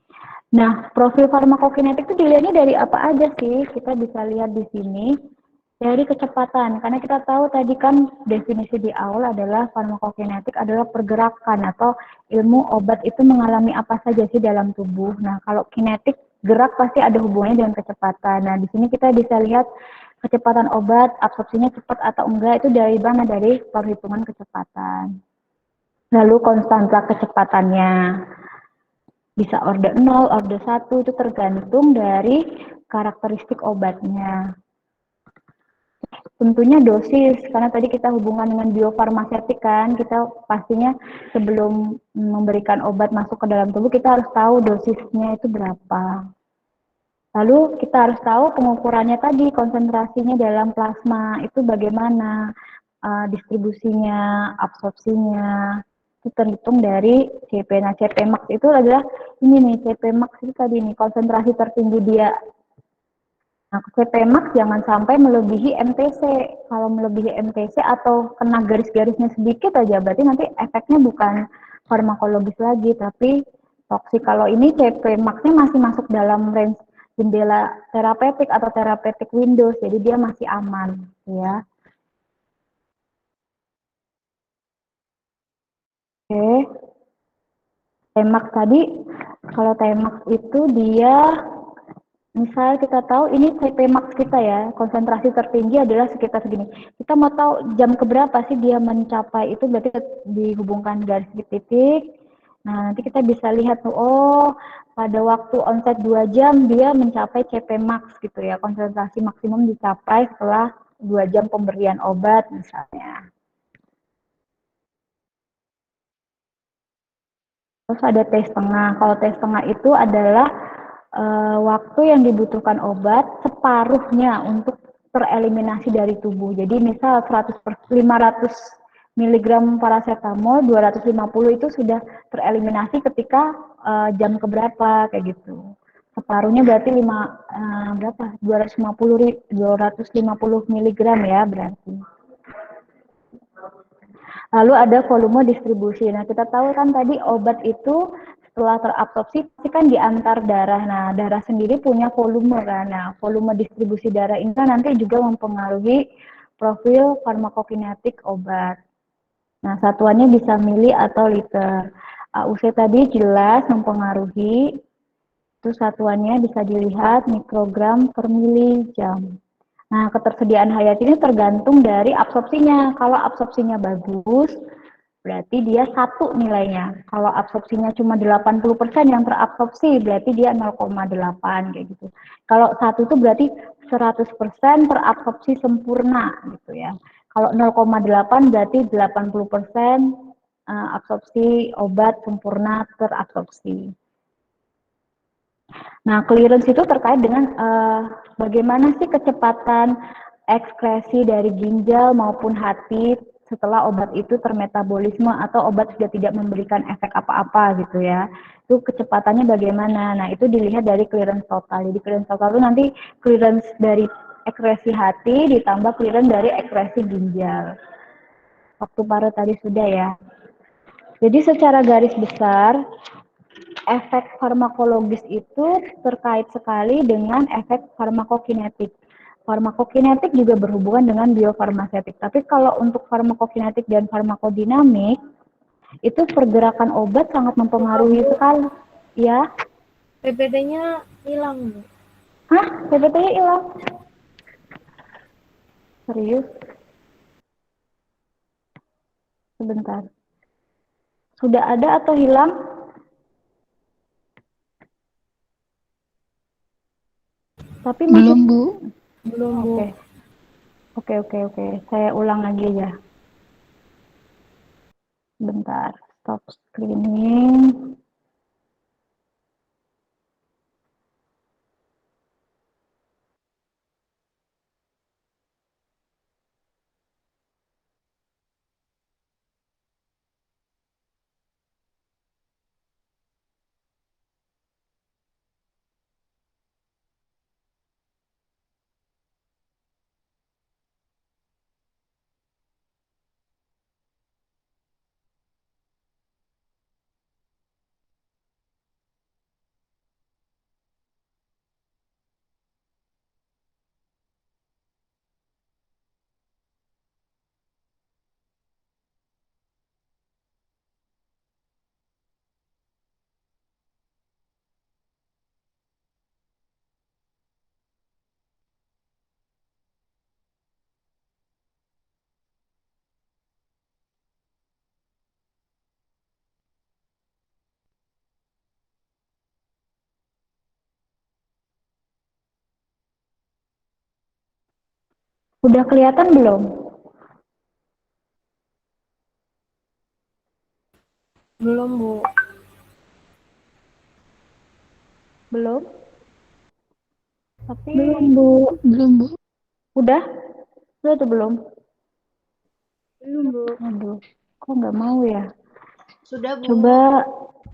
Nah, profil farmakokinetik itu dilihatnya dari apa aja sih? Kita bisa lihat di sini dari kecepatan, karena kita tahu tadi kan definisi di awal adalah farmakokinetik adalah pergerakan atau ilmu obat itu mengalami apa saja sih dalam tubuh. Nah, kalau kinetik gerak pasti ada hubungannya dengan kecepatan. Nah, di sini kita bisa lihat kecepatan obat, absorpsinya cepat atau enggak itu dari mana? Dari perhitungan kecepatan. Lalu konstanta kecepatannya bisa order 0, order 1 itu tergantung dari karakteristik obatnya. Tentunya dosis, karena tadi kita hubungan dengan biofarmasetik kan, kita pastinya sebelum memberikan obat masuk ke dalam tubuh, kita harus tahu dosisnya itu berapa. Lalu kita harus tahu pengukurannya tadi, konsentrasinya dalam plasma itu bagaimana, distribusinya, absorpsinya, itu terhitung dari CP. Nah, CP max itu adalah ini nih, CP max itu tadi nih, konsentrasi tertinggi dia Nah, CP-max jangan sampai melebihi MTC. Kalau melebihi MTC atau kena garis-garisnya sedikit aja, berarti nanti efeknya bukan farmakologis lagi, tapi toksik. Kalau ini CP-max-nya masih masuk dalam range jendela terapeutik atau terapeutik windows, jadi dia masih aman, ya. Oke, Temax tadi, kalau Temax itu dia misal kita tahu ini CP max kita ya, konsentrasi tertinggi adalah sekitar segini. Kita mau tahu jam keberapa sih dia mencapai itu, berarti dihubungkan garis titik. Nah, nanti kita bisa lihat tuh, oh pada waktu onset 2 jam dia mencapai CP max gitu ya, konsentrasi maksimum dicapai setelah 2 jam pemberian obat misalnya. Terus ada T setengah. Kalau T setengah itu adalah waktu yang dibutuhkan obat separuhnya untuk tereliminasi dari tubuh. Jadi misal 500 miligram paracetamol, 250 itu sudah tereliminasi ketika jam keberapa kayak gitu. Separuhnya berarti berapa? 250 miligram ya berarti. Lalu ada volume distribusi. Nah, kita tahu kan tadi obat itu setelah terabsorpsi kan diantar darah. Nah, darah sendiri punya volume kan. Nah, volume distribusi darah ini kan nanti juga mempengaruhi profil farmakokinetik obat. Nah, satuannya bisa mili atau liter. AUC tadi jelas mempengaruhi. Itu satuannya bisa dilihat mikrogram per milijam. Nah, ketersediaan hayat ini tergantung dari absorpsinya. Kalau absorpsinya bagus, berarti dia satu nilainya. Kalau absorpsinya cuma 80% yang terabsorpsi, berarti dia 0,8 kayak gitu. Kalau satu itu berarti 100% terabsorpsi sempurna gitu ya. Kalau 0,8 berarti 80% absorpsi obat sempurna terabsorpsi. Nah, clearance itu terkait dengan bagaimana sih kecepatan ekskresi dari ginjal maupun hati setelah obat itu termetabolisme atau obat sudah tidak memberikan efek apa-apa gitu ya. Itu kecepatannya bagaimana? Nah, itu dilihat dari clearance total. Jadi clearance total itu nanti clearance dari ekskresi hati ditambah clearance dari ekskresi ginjal. Waktu paru tadi sudah ya. Jadi secara garis besar, efek farmakologis itu terkait sekali dengan efek farmakokinetik. Farmakokinetik juga berhubungan dengan biofarmasetik. Tapi kalau untuk farmakokinetik dan farmakodinamik, itu pergerakan obat sangat mempengaruhi sekali. Ya, PPT-nya hilang, Bu. hah? PPT-nya hilang? Serius? Sebentar. Sudah ada atau hilang? Tapi masih... Belum, Bu. Belum, Bu. Oke, oke. Saya ulang lagi ya. Bentar, stop screening. Udah kelihatan belum? Belum, Bu. Belum? Tapi Belum, Bu. Belum, Bu. udah? Udah tuh belum? Belum, Bu. Aduh, kok nggak mau ya? Sudah, Bu. Coba,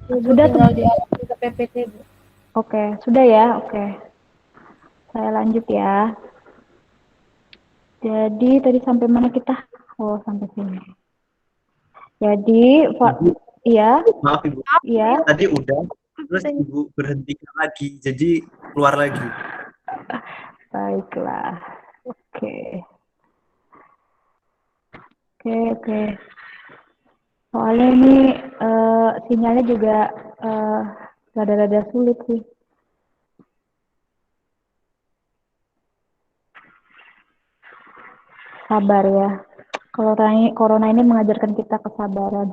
Ibu sudah tuh. tinggal dialih ke PPT, Bu. Oke, sudah ya, oke. Saya lanjut ya. Jadi tadi sampai mana kita? Oh, sampai sini. Jadi, iya, Maaf Ibu, iya. tadi udah, terus Ibu berhentikan lagi, jadi keluar lagi. Baiklah. Oke. Oke. Soalnya ini sinyalnya juga rada-rada sulit sih. Sabar ya. Kalau corona ini mengajarkan kita kesabaran.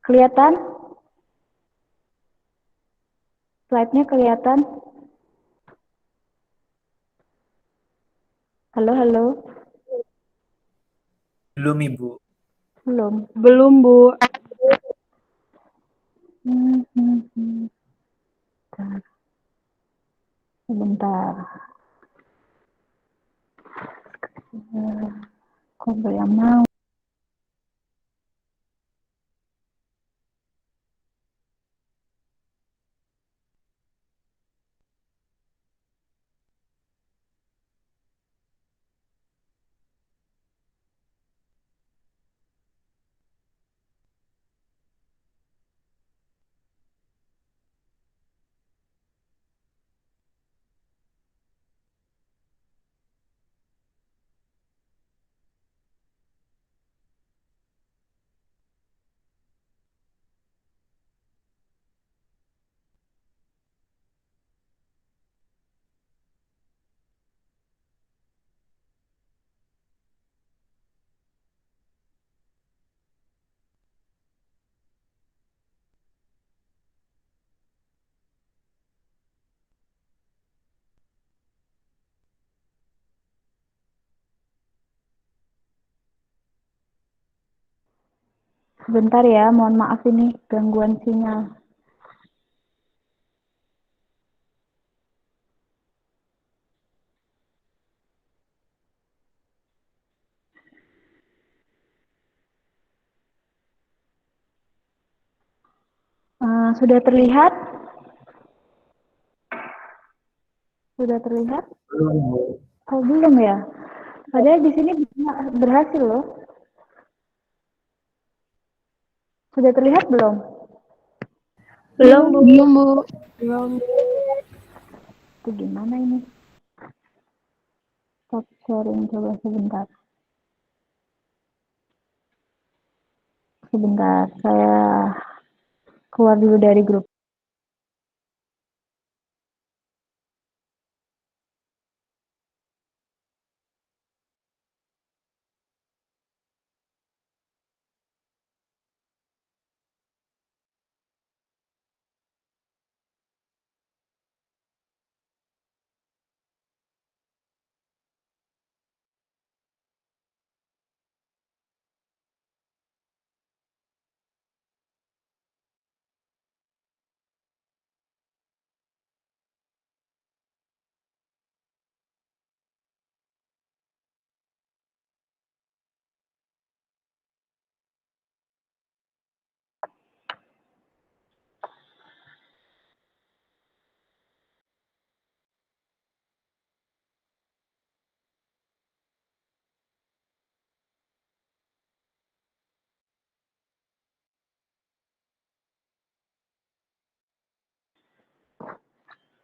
Kelihatan? Slide-nya kelihatan? Halo? Belum Ibu. Belum. Belum, Bu. Sebentar. Kok yang mau? Sebentar ya, mohon maaf ini gangguan sinyal. Sudah terlihat? Sudah terlihat? Belum Bu. Oh, belum ya? Padahal di sini berhasil loh. Sudah terlihat belum? Belum, Bu. Belum. Itu gimana ini? Stop sharing, coba sebentar. Sebentar, saya keluar dulu dari grup.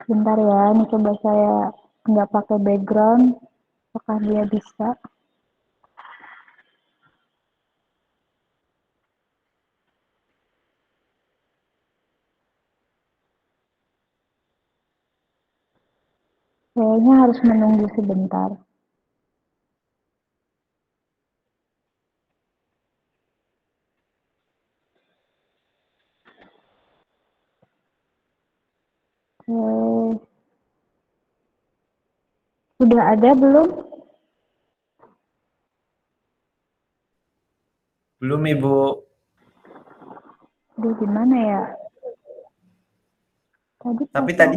Bentar ya, ini coba saya nggak pakai background. Apakah dia bisa? Kayaknya harus menunggu sebentar. Sudah ada belum? Belum Ibu. Aduh, gimana ya? Tapi tadi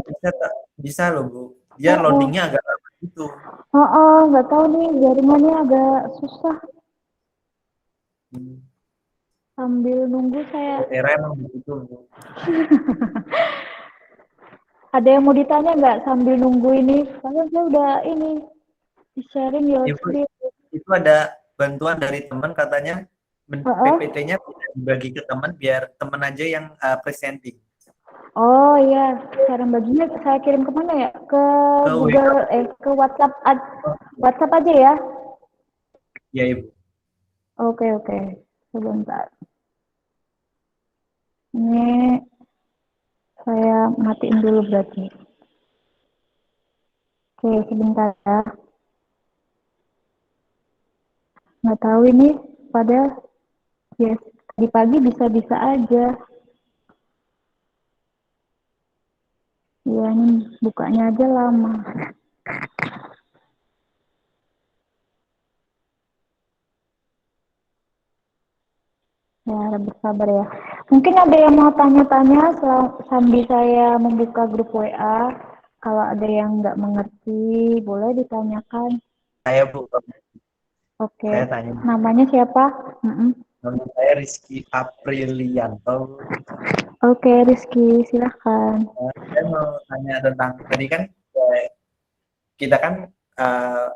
bisa loh Bu. Dia Oh, loadingnya agak lama gitu. nggak tahu nih, jaringannya agak susah. Sambil nunggu saya. Era emang begitu Bu. Ada yang mau ditanya nggak sambil nunggu ini? Soalnya saya udah ini sharing ya Ibu, itu ada bantuan dari teman katanya PPT-nya bisa dibagi ke teman biar teman aja yang presenting. Oh iya, cara baginya saya kirim kemana ya? Ke Ke WA. Google, ke WhatsApp, WhatsApp aja ya? Ya Ibu. Oke, sebentar. Ini saya matiin dulu berarti. Oke, sebentar ya. Nggak tahu ini pada yes, di pagi bisa-bisa aja. Ya, ini bukanya aja lama. Ya, harap bersabar ya. Mungkin ada yang mau tanya-tanya sambil saya membuka grup WA. Kalau ada yang nggak mengerti, boleh ditanyakan. Saya Bu, Oke, saya tanya. namanya siapa? Nama saya Rizky Aprilianto. Oke, Rizky, silahkan. Saya mau tanya tentang tadi kan kita kan eh,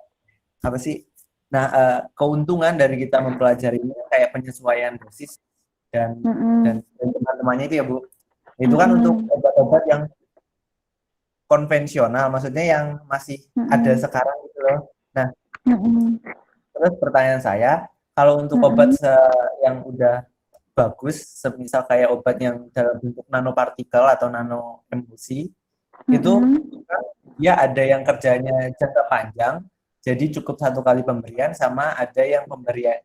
apa sih? Nah, keuntungan dari kita mempelajari ini kan kayak penyesuaian dosis dan Mm-mm. dan teman-temannya itu ya Bu. Itu kan untuk Mm-mm. obat-obat yang konvensional, maksudnya yang masih ada Mm-mm. sekarang gitu loh. Nah, Mm-mm. terus pertanyaan saya, kalau untuk obat Mm-mm. yang udah bagus, semisal kayak obat yang dalam bentuk nanopartikel atau nano emulsi, itu Mm-mm. kan dia ada yang kerjanya jangka panjang, jadi cukup satu kali pemberian, sama ada yang pemberian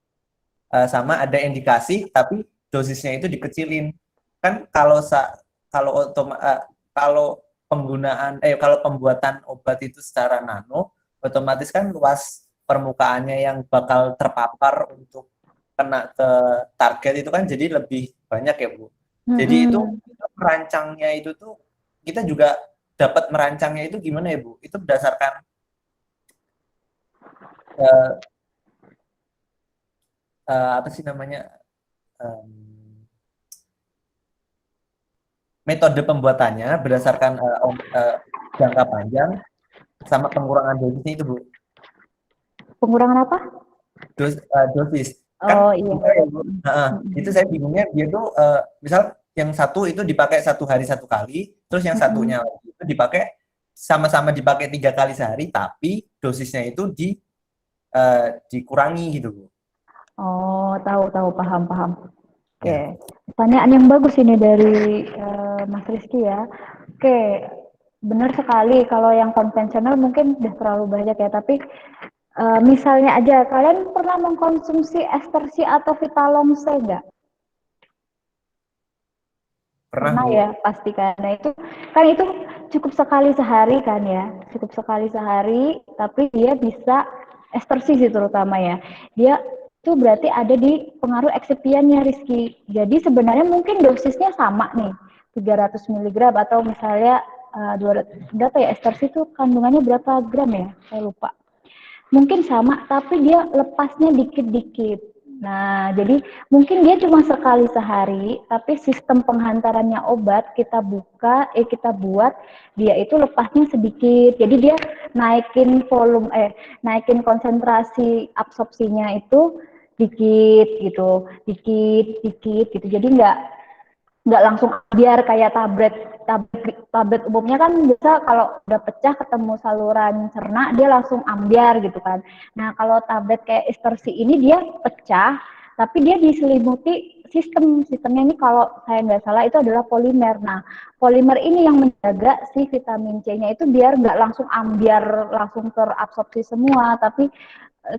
sama ada indikasi tapi dosisnya itu dikecilin. Kan kalau kalau kalau pembuatan obat itu secara nano, otomatis kan luas permukaannya yang bakal terpapar untuk kena ke target itu kan jadi lebih banyak ya Bu. Jadi itu Mm-mm. kita merancangnya itu tuh kita juga dapat merancangnya itu gimana ya Bu? Itu berdasarkan uh, apa sih namanya um, metode pembuatannya berdasarkan jangka panjang sama pengurangan dosisnya itu Bu. Pengurangan apa? Dosis kan Oh iya. bisa ya Bu. Itu saya bingungnya dia tuh misal yang satu itu dipakai 1 hari 1 kali, terus yang Mm-mm. satunya lagi itu dipakai sama-sama dipakai 3 kali sehari, tapi dosisnya itu dikurangi gitu Bu. Oh, tahu, paham. Oke, Ya. pertanyaan yang bagus ini dari Mas Rizky ya. Oke, benar sekali kalau yang konvensional mungkin udah terlalu banyak ya, tapi misalnya aja kalian pernah mengkonsumsi Estersi atau Vitalongse nggak? Pernah Pernah Bu. ya, pasti karena itu cukup sekali sehari kan ya, cukup sekali sehari, tapi dia bisa Estersi sih terutama ya. Dia itu berarti ada di pengaruh excipientnya Rizky. Jadi sebenarnya mungkin dosisnya sama nih, 300 mg atau misalnya 200, berapa ya Estersi itu kandungannya berapa gram ya? Saya lupa. Mungkin sama, tapi dia lepasnya dikit-dikit. Nah, jadi mungkin dia cuma sekali sehari, tapi sistem penghantarannya obat kita buat dia itu lepasnya sedikit. Jadi dia naikin konsentrasi absorpsinya itu dikit gitu, dikit gitu. Jadi nggak langsung biar kayak tablet umumnya kan biasa kalau udah pecah ketemu saluran cerna dia langsung ambiar gitu kan. Nah kalau tablet kayak Estersi ini dia pecah tapi dia diselimuti sistemnya ini kalau saya nggak salah itu adalah polimer. Nah polimer ini yang menjaga si vitamin C-nya itu biar nggak langsung ambiar langsung terabsorpsi semua tapi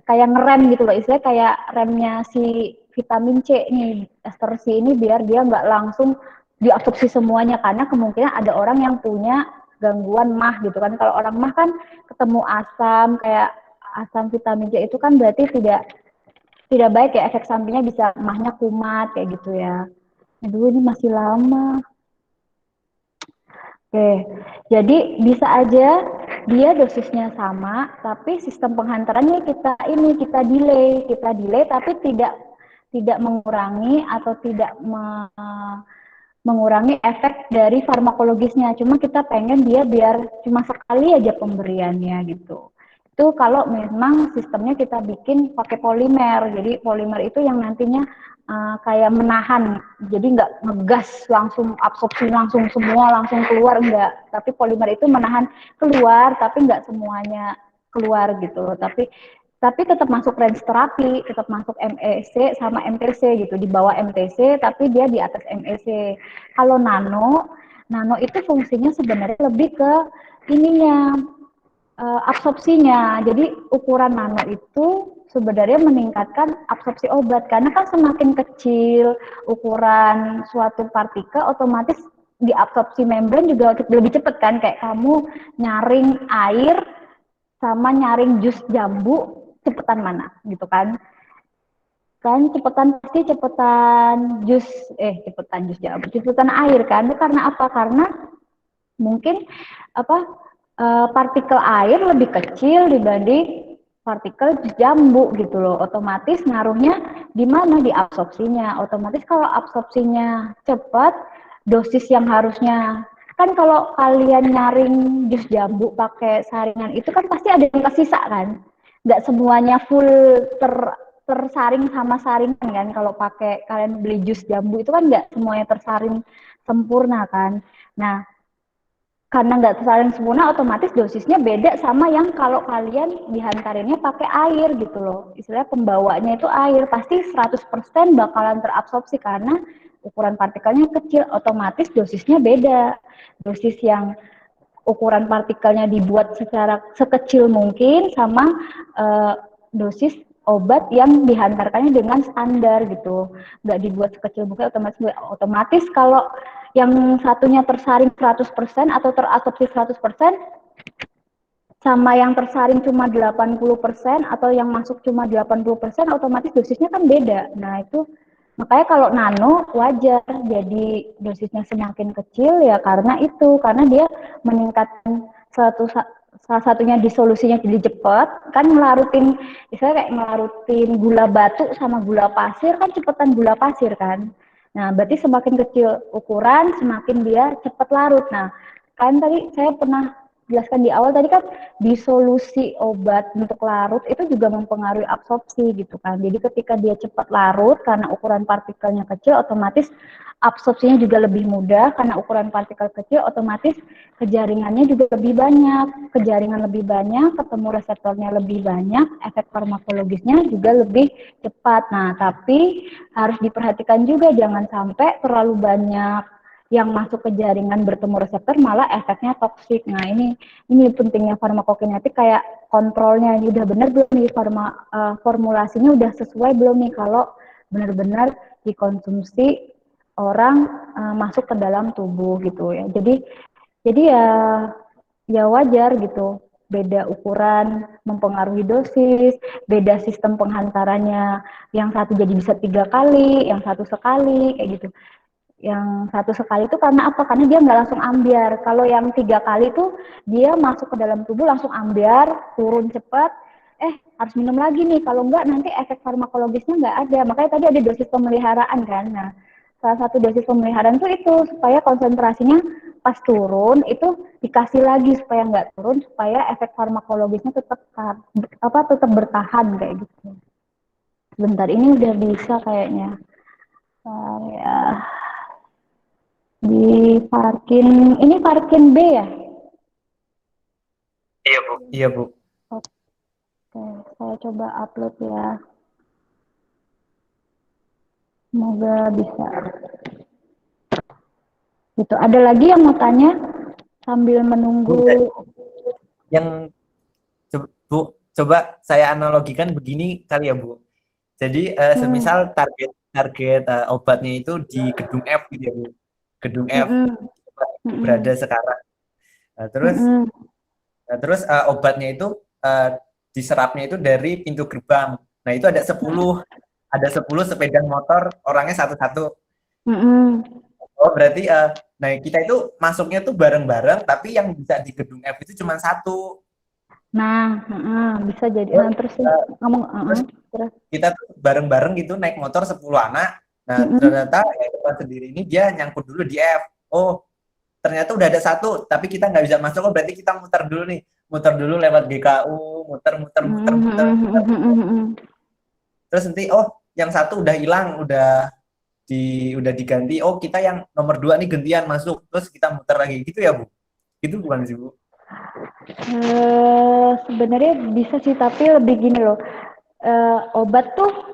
kayak ngerem gitu loh, istilahnya kayak remnya si vitamin C nih, ester C ini biar dia nggak langsung diabsorpsi semuanya, karena kemungkinan ada orang yang punya gangguan MAH gitu kan. Kalau orang MAH kan ketemu asam, kayak asam vitamin C itu kan berarti tidak baik ya, efek sampingnya bisa MAH-nya kumat kayak gitu ya. Aduh ini masih lama. Oke, jadi bisa aja dia dosisnya sama, tapi sistem penghantarannya kita delay, tapi tidak mengurangi atau tidak mengurangi efek dari farmakologisnya. Cuma kita pengen dia biar cuma sekali aja pemberiannya gitu. Itu kalau memang sistemnya kita bikin pakai polimer. Jadi polimer itu yang nantinya kayak menahan, jadi nggak ngegas langsung absorpsi langsung semua langsung keluar, enggak. Tapi polimer itu menahan keluar, tapi nggak semuanya keluar gitu. Tapi tetap masuk range terapi, tetap masuk MEC sama MTC gitu, di bawah MTC tapi dia di atas MEC. Kalau nano itu fungsinya sebenarnya lebih ke ininya, absorpsinya. Jadi ukuran nano itu sebenarnya meningkatkan absorpsi obat, karena kan semakin kecil ukuran suatu partikel, otomatis diabsorpsi membran juga lebih cepat kan, kayak kamu nyaring air sama nyaring jus jambu, cepetan mana gitu kan cepetan, pasti cepetan jus jambu, cepetan air kan. Itu karena apa? Karena mungkin apa, partikel air lebih kecil dibanding partikel jus jambu gitu loh. Otomatis ngaruhnya di mana? Di absorpsinya. Otomatis kalau absorpsinya cepat, dosis yang harusnya, kan kalau kalian nyaring jus jambu pakai saringan itu kan pasti ada yang kesisa kan, nggak semuanya full tersaring sama saringan kan. Kalau pakai kalian beli jus jambu itu kan nggak semuanya tersaring sempurna kan. Nah, karena nggak tersaring sempurna, otomatis dosisnya beda sama yang kalau kalian dihantarinnya pakai air gitu loh. Istilahnya pembawanya itu air, pasti 100% bakalan terabsorpsi karena ukuran partikelnya kecil, otomatis dosisnya beda. Dosis yang ukuran partikelnya dibuat secara sekecil mungkin sama dosis obat yang dihantarkannya dengan standar gitu, nggak dibuat sekecil mungkin. Otomatis kalau yang satunya tersaring 100% atau terabsorpsi 100% sama yang tersaring cuma 80% atau yang masuk cuma 80%, otomatis dosisnya kan beda. Nah itu makanya kalau nano wajar jadi dosisnya semakin kecil ya, karena dia meningkatkan salah satunya disolusinya jadi cepat kan, ngelarutin, misalnya kayak ngelarutin gula batu sama gula pasir kan, cepetan gula pasir kan. Nah berarti semakin kecil ukuran semakin dia cepat larut. Nah kan tadi saya pernah jelaskan di awal tadi kan, disolusi obat untuk larut itu juga mempengaruhi absorpsi gitu kan. Jadi ketika dia cepat larut karena ukuran partikelnya kecil, otomatis absorpsinya juga lebih mudah karena ukuran partikel kecil, otomatis kejaringannya juga lebih banyak. Kejaringan lebih banyak, ketemu reseptornya lebih banyak, efek farmakologisnya juga lebih cepat. Nah, tapi harus diperhatikan juga jangan sampai terlalu banyak yang masuk ke jaringan bertemu reseptor malah efeknya toksik. Nah, ini pentingnya farmakokinetik, kayak kontrolnya ini udah benar belum nih, formulasinya udah sesuai belum nih kalau benar-benar dikonsumsi orang masuk ke dalam tubuh gitu ya. Jadi ya wajar gitu. Beda ukuran mempengaruhi dosis, beda sistem penghantarannya. Yang satu jadi bisa 3 kali, yang satu sekali kayak gitu. Yang satu sekali itu karena apa? Karena dia nggak langsung ambiar. Kalau yang 3 kali itu dia masuk ke dalam tubuh langsung ambiar, turun cepat. Harus minum lagi nih. Kalau nggak nanti efek farmakologisnya nggak ada. Makanya tadi ada dosis pemeliharaan kan. Nah, salah satu dosis pemeliharaan itu supaya konsentrasinya pas turun itu dikasih lagi supaya nggak turun, supaya efek farmakologisnya tetap bertahan kayak gitu. Bentar, ini udah bisa kayaknya. Ya. Di Parkin, ini Parkin B ya? Iya, Bu. Iya, Bu. Oke, saya coba upload ya. Semoga bisa. Gitu. Ada lagi yang mau tanya sambil menunggu? Yang Bu, coba saya analogikan begini kali ya, Bu. Jadi semisal target obatnya itu di gedung F gitu ya, Bu. Gedung F berada sekarang. Terus obatnya itu diserapnya itu dari pintu gerbang. Nah, itu ada 10 sepeda motor, orangnya satu-satu. Oh, berarti nah kita itu masuknya tuh bareng-bareng, tapi yang bisa di gedung F itu cuma satu. Nah, bisa jadi. Terus ngomong, terus kita tuh bareng-bareng gitu naik motor 10 anak. Nah, ternyata ya depan sendiri ini dia nyangkut dulu di F. Oh, ternyata udah ada satu, tapi kita nggak bisa masuk. Oh, berarti kita muter dulu nih. Muter dulu lewat GKU, muter. Terus nanti, oh, yang satu udah hilang, udah diganti. Oh, kita yang nomor 2 nih gantian masuk. Terus kita muter lagi. Gitu ya, Bu? Gitu bukan sih, Bu? Sebenarnya bisa sih, tapi lebih gini loh. Obat tuh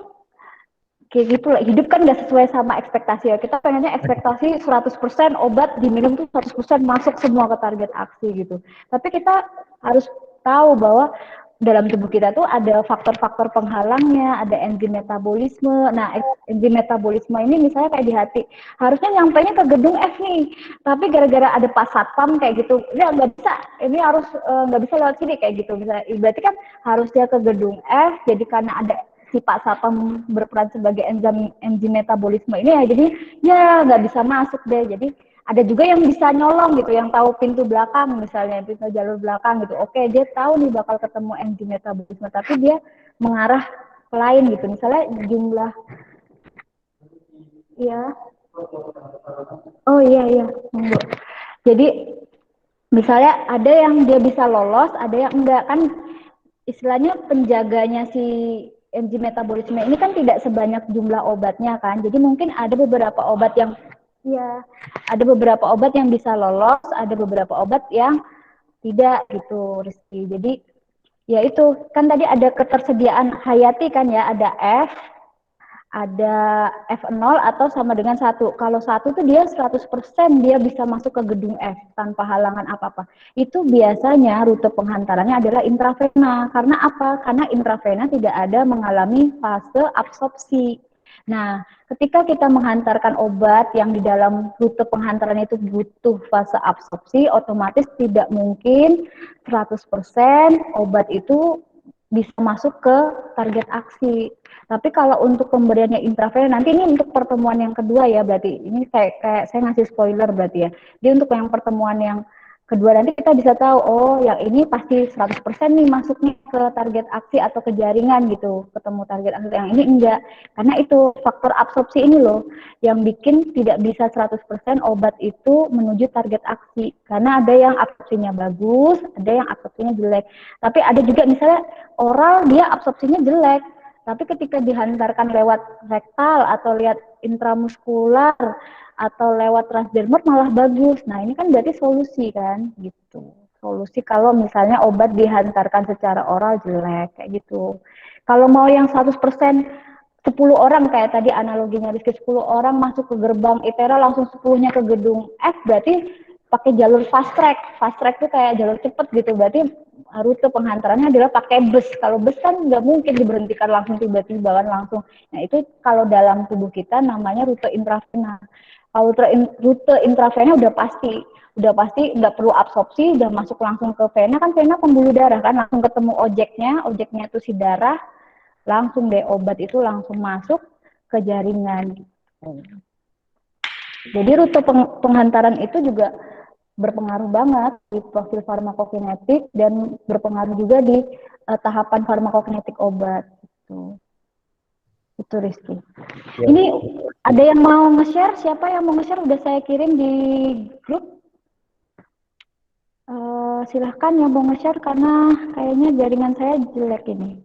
kayak gitu lah. Hidup kan nggak sesuai sama ekspektasi ya. Kita pengennya ekspektasi 100% obat diminum tuh 100% masuk semua ke target aksi gitu. Tapi kita harus tahu bahwa dalam tubuh kita tuh ada faktor-faktor penghalangnya, ada enzim metabolisme. Nah, enzim metabolisme ini misalnya kayak di hati, harusnya nyampainya ke gedung F nih. Tapi gara-gara ada pas satpam kayak gitu, ya nggak bisa. Ini harus nggak bisa lewat sini kayak gitu. Misalnya, berarti kan harusnya ke gedung F. Jadi karena ada si Pak Satpam berperan sebagai enzim metabolisme ini ya, jadi ya nggak bisa masuk deh. Jadi ada juga yang bisa nyolong gitu, yang tahu pintu belakang misalnya, pintu jalur belakang gitu. Oke, dia tahu nih bakal ketemu enzim metabolisme, tapi dia mengarah ke lain gitu. Misalnya jumlah, ya, oh iya, monggo. Jadi misalnya ada yang dia bisa lolos, ada yang enggak kan, istilahnya penjaganya si enzim metabolisme ini kan tidak sebanyak jumlah obatnya kan. Jadi mungkin ada beberapa obat yang ya, ada beberapa obat yang bisa lolos, ada beberapa obat yang tidak gitu, Rizky. Jadi ya itu kan tadi ada ketersediaan hayati kan ya, ada F, ada F0 atau sama dengan 1. Kalau 1 tuh dia 100% dia bisa masuk ke gedung F tanpa halangan apa-apa. Itu biasanya rute penghantarannya adalah intravena. Karena apa? Karena intravena tidak ada mengalami fase absorpsi. Nah, ketika kita menghantarkan obat yang di dalam rute penghantaran itu butuh fase absorpsi, otomatis tidak mungkin 100% obat itu bisa masuk ke target aksi. Tapi kalau untuk pemberiannya intravena, nanti ini untuk pertemuan yang kedua ya, berarti ini kayak saya ngasih spoiler berarti ya. Jadi untuk yang pertemuan yang kedua nanti kita bisa tahu, oh yang ini pasti 100% nih masuknya ke target aksi atau ke jaringan gitu, ketemu target aksi, yang ini enggak. Karena itu faktor absorpsi ini loh, yang bikin tidak bisa 100% obat itu menuju target aksi. Karena ada yang absorpsinya bagus, ada yang absorpsinya jelek. Tapi ada juga misalnya oral dia absorpsinya jelek, tapi ketika dihantarkan lewat rektal atau lihat intramuskular atau lewat transdermal malah bagus. Nah, ini kan berarti solusi kan gitu. Solusi kalau misalnya obat dihantarkan secara oral jelek kayak gitu. Kalau mau yang 100% 10 orang kayak tadi analoginya Rizky, 10 orang masuk ke gerbang ITERA langsung 10-nya ke gedung F, berarti pakai jalur fast track. Fast track itu kayak jalur cepet gitu, berarti rute penghantarannya adalah pakai bus. Kalau bus kan nggak mungkin diberhentikan langsung tiba-tiba kan langsung. Nah itu kalau dalam tubuh kita namanya rute intravena. Kalau rute intravena udah pasti nggak perlu absorpsi, udah masuk langsung ke vena, kan vena pembuluh darah kan, langsung ketemu ojeknya itu si darah, langsung deh obat itu langsung masuk ke jaringan. Jadi rute penghantaran itu juga berpengaruh banget di profil farmakokinetik dan berpengaruh juga di tahapan farmakokinetik obat. Itu Rizky. Ya. Ini ada yang mau nge-share? Siapa yang mau nge-share? Udah saya kirim di grup. Silahkan yang mau nge-share karena kayaknya jaringan saya jelek ini.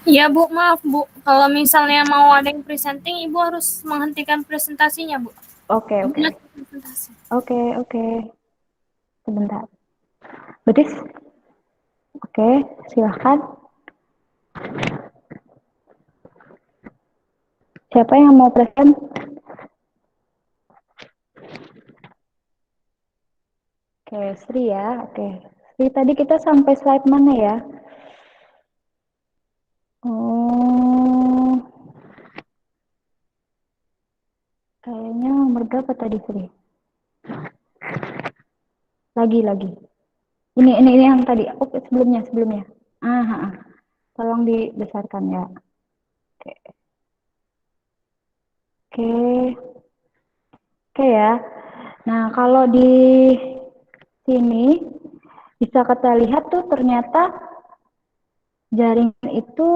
Iya Bu, maaf Bu. Kalau misalnya mau ada yang presenting, Ibu harus menghentikan presentasinya Bu. Oke. Sebentar. Betis? Oke, silahkan. Siapa yang mau present? Oke, Sri ya. Oke. Sri, tadi kita sampai slide mana ya? Oh. Kayaknya nomor berapa tadi, Sri? Lagi. Ini yang tadi. Oh, sebelumnya. Tolong dibesarkan ya. Oke ya. Nah, kalau di sini bisa kita lihat tuh ternyata jaringan itu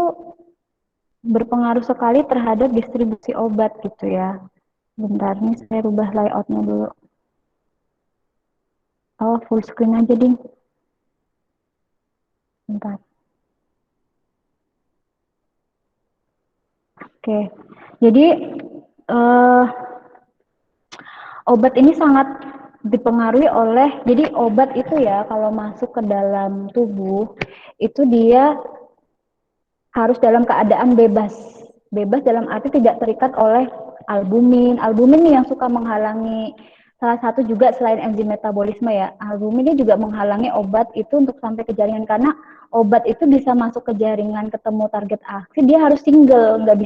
berpengaruh sekali terhadap distribusi obat gitu ya. Bentar nih saya rubah layoutnya dulu. Oh, full screen aja ding. Bentar. Oke, jadi obat ini sangat dipengaruhi oleh, jadi obat itu ya kalau masuk ke dalam tubuh itu dia harus dalam keadaan bebas. Bebas dalam arti tidak terikat oleh albumin. Albumin yang suka menghalangi, salah satu juga selain enzim metabolisme ya, albumin ini juga menghalangi obat itu untuk sampai ke jaringan, karena obat itu bisa masuk ke jaringan ketemu target aksi, dia harus single, nggak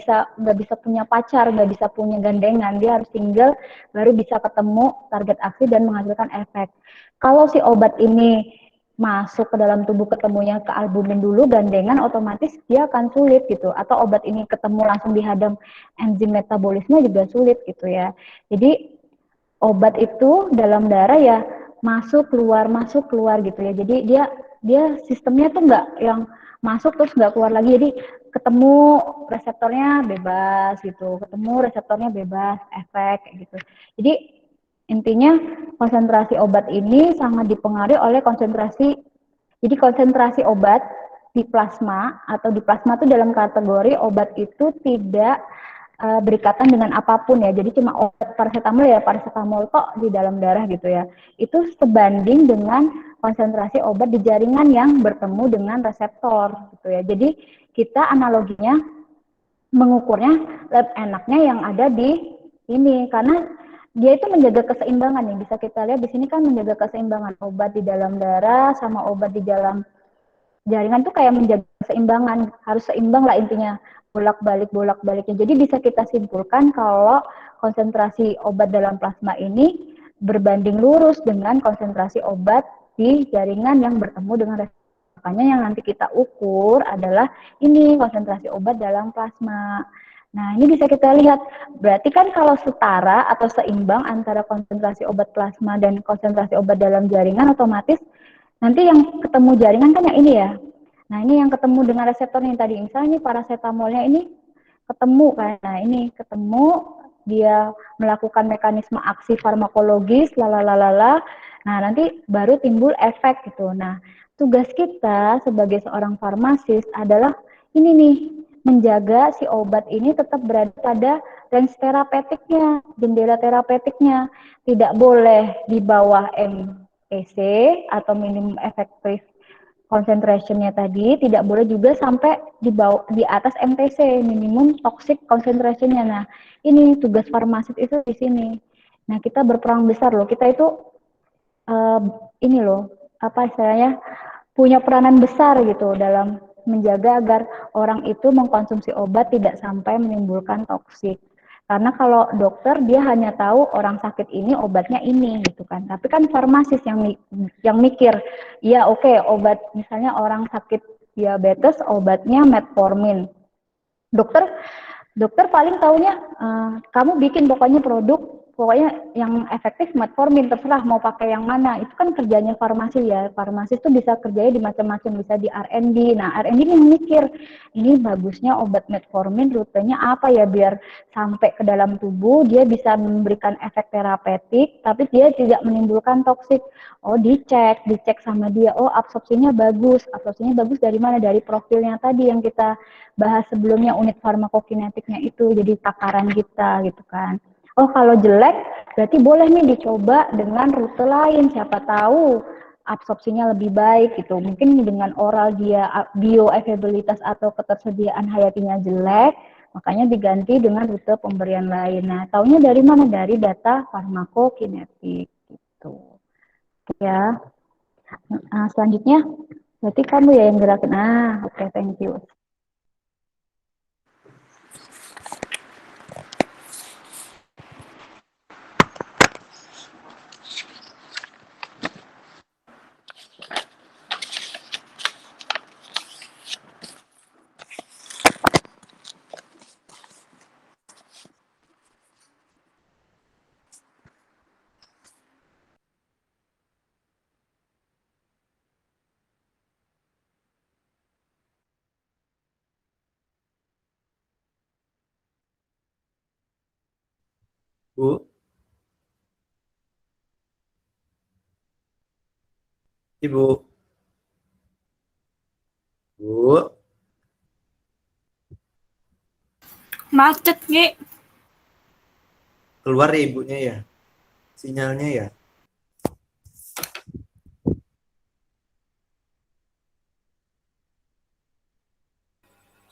bisa punya pacar, nggak bisa punya gandengan, dia harus single baru bisa ketemu target aksi dan menghasilkan efek. Kalau si obat ini masuk ke dalam tubuh ketemunya ke albumin dulu gandengan, otomatis dia akan sulit gitu, atau obat ini ketemu langsung dihadang enzim metabolisme juga sulit gitu ya. Jadi obat itu dalam darah ya masuk keluar gitu ya, jadi dia sistemnya tuh nggak yang masuk terus nggak keluar lagi, jadi ketemu reseptornya bebas gitu, ketemu reseptornya bebas efek gitu. Jadi intinya konsentrasi obat ini sangat dipengaruhi oleh konsentrasi, jadi konsentrasi obat di plasma, atau di plasma itu dalam kategori obat itu tidak berikatan dengan apapun ya, jadi cuma obat paracetamol ya, paracetamol kok di dalam darah gitu ya, itu sebanding dengan konsentrasi obat di jaringan yang bertemu dengan reseptor gitu ya. Jadi kita analoginya mengukurnya lab enaknya yang ada di ini, karena dia itu menjaga keseimbangan ya, bisa kita lihat di sini kan menjaga keseimbangan obat di dalam darah sama obat di dalam jaringan tuh kayak menjaga keseimbangan, harus seimbang lah intinya, bolak-baliknya. Jadi bisa kita simpulkan kalau konsentrasi obat dalam plasma ini berbanding lurus dengan konsentrasi obat di jaringan yang bertemu dengan reseptor. Makanya yang nanti kita ukur adalah ini konsentrasi obat dalam plasma. Nah, ini bisa kita lihat. Berarti kan kalau setara atau seimbang antara konsentrasi obat plasma dan konsentrasi obat dalam jaringan, otomatis nanti yang ketemu jaringan kan yang ini ya. Nah, ini yang ketemu dengan reseptor yang tadi. Misalnya ini paracetamolnya ini ketemu kan. Nah, ini ketemu, dia melakukan mekanisme aksi farmakologis lalalala. Nah, nanti baru timbul efek gitu. Nah, tugas kita sebagai seorang farmasis adalah ini nih, menjaga si obat ini tetap berada pada range terapeutiknya, jendela terapeutiknya. Tidak boleh di bawah MTC atau minimum effective concentration-nya tadi, tidak boleh juga sampai di atas MTC, minimum toxic concentration-nya. Nah, ini tugas farmasis itu di sini. Nah, kita berperan besar loh. Kita itu uh, ini loh, apa istilahnya, punya peranan besar gitu dalam menjaga agar orang itu mengkonsumsi obat tidak sampai menimbulkan toksik. Karena kalau dokter dia hanya tahu orang sakit ini obatnya ini gitu kan. Tapi kan farmasis yang mikir, ya oke, obat misalnya orang sakit diabetes obatnya metformin. Dokter dokter paling taunya kamu bikin pokoknya pokoknya yang efektif metformin, terserah mau pakai yang mana. Itu kan kerjanya farmasi ya. Farmasi itu bisa kerjanya di macam-macam, bisa di R&D. Nah, R&D yang mikir ini bagusnya obat metformin rutenya apa ya biar sampai ke dalam tubuh dia bisa memberikan efek terapeutik tapi dia tidak menimbulkan toksik. Oh, dicek sama dia. Oh, absorpsinya bagus. Absorpsinya bagus dari mana? Dari profilnya tadi yang kita bahas sebelumnya, unit farmakokinetiknya itu, jadi takaran kita gitu kan. Oh, kalau jelek berarti boleh nih dicoba dengan rute lain, siapa tahu absorpsinya lebih baik gitu. Mungkin dengan oral dia bioavailabilitas atau ketersediaan hayatinya jelek, makanya diganti dengan rute pemberian lain. Nah, taunya dari mana? Dari data farmakokinetik gitu. Ya. Nah, selanjutnya berarti kamu ya yang gerakin. Nah, oke, thank you. Bu, Ibu, Bu, Macet, Ge. keluar ya ibunya ya, sinyalnya ya.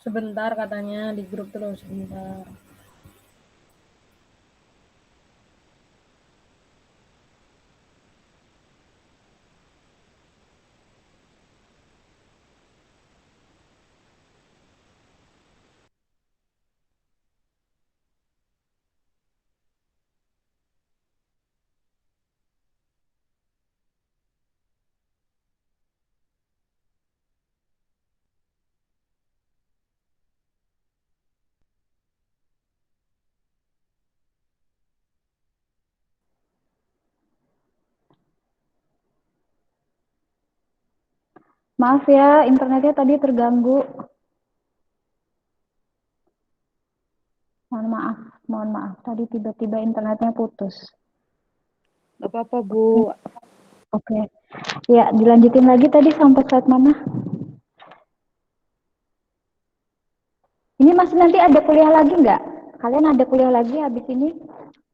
Sebentar katanya di grup terus sebentar. Maaf ya, internetnya tadi terganggu. Mohon maaf. Tadi tiba-tiba internetnya putus. Gak apa-apa, Bu. Oke. Ya, dilanjutin lagi tadi sampai slide mana? Ini masih nanti ada kuliah lagi nggak? Kalian ada kuliah lagi habis ini?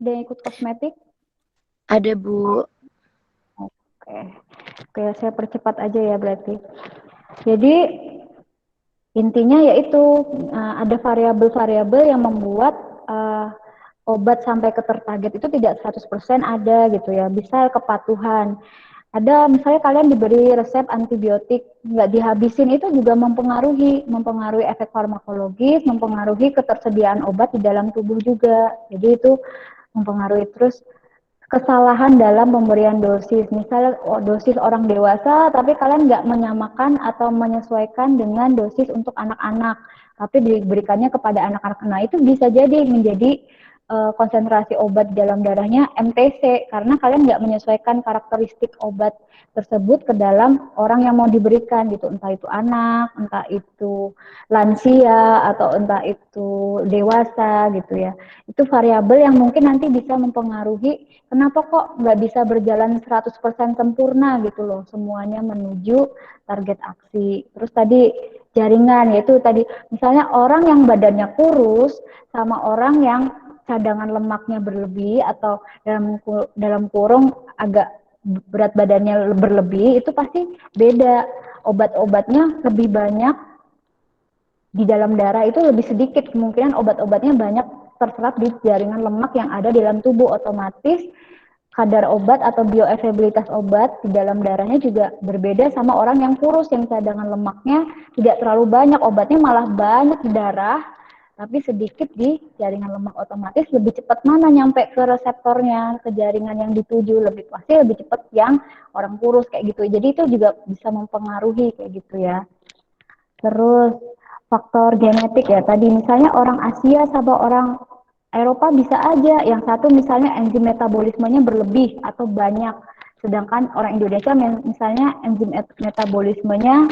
Udah ikut kosmetik? Ada, Bu. Oke. Oke, saya percepat aja ya berarti. Jadi intinya yaitu ada variabel-variabel yang membuat obat sampai ke tertarget itu tidak 100% ada gitu ya. Bisa kepatuhan. Ada misalnya kalian diberi resep antibiotik nggak dihabisin, itu juga mempengaruhi efek farmakologis, mempengaruhi ketersediaan obat di dalam tubuh juga. Jadi itu mempengaruhi. Terus kesalahan dalam pemberian dosis, misalnya dosis orang dewasa tapi kalian nggak menyamakan atau menyesuaikan dengan dosis untuk anak-anak, tapi diberikannya kepada anak-anak. Nah itu bisa jadi menjadi konsentrasi obat dalam darahnya MTC karena kalian nggak menyesuaikan karakteristik obat tersebut ke dalam orang yang mau diberikan gitu, entah itu anak, entah itu lansia, atau entah itu dewasa gitu ya. Itu variabel yang mungkin nanti bisa mempengaruhi kenapa kok nggak bisa berjalan 100% sempurna gitu loh, semuanya menuju target aksi. Terus tadi jaringan, yaitu tadi misalnya orang yang badannya kurus sama orang yang cadangan lemaknya berlebih atau dalam kurung agak berat badannya berlebih, itu pasti beda. Obat-obatnya lebih banyak di dalam darah, itu lebih sedikit kemungkinan obat-obatnya banyak terserap di jaringan lemak yang ada di dalam tubuh. Otomatis kadar obat atau bioavailabilitas obat di dalam darahnya juga berbeda sama orang yang kurus, yang cadangan lemaknya tidak terlalu banyak, obatnya malah banyak di darah tapi sedikit di jaringan lemak. Otomatis lebih cepat mana nyampe ke reseptornya, ke jaringan yang dituju, pasti lebih cepat yang orang kurus kayak gitu. Jadi itu juga bisa mempengaruhi kayak gitu ya. Terus faktor genetik ya, tadi misalnya orang Asia sama orang Eropa bisa aja, yang satu misalnya enzim metabolismenya berlebih atau banyak, sedangkan orang Indonesia misalnya enzim metabolismenya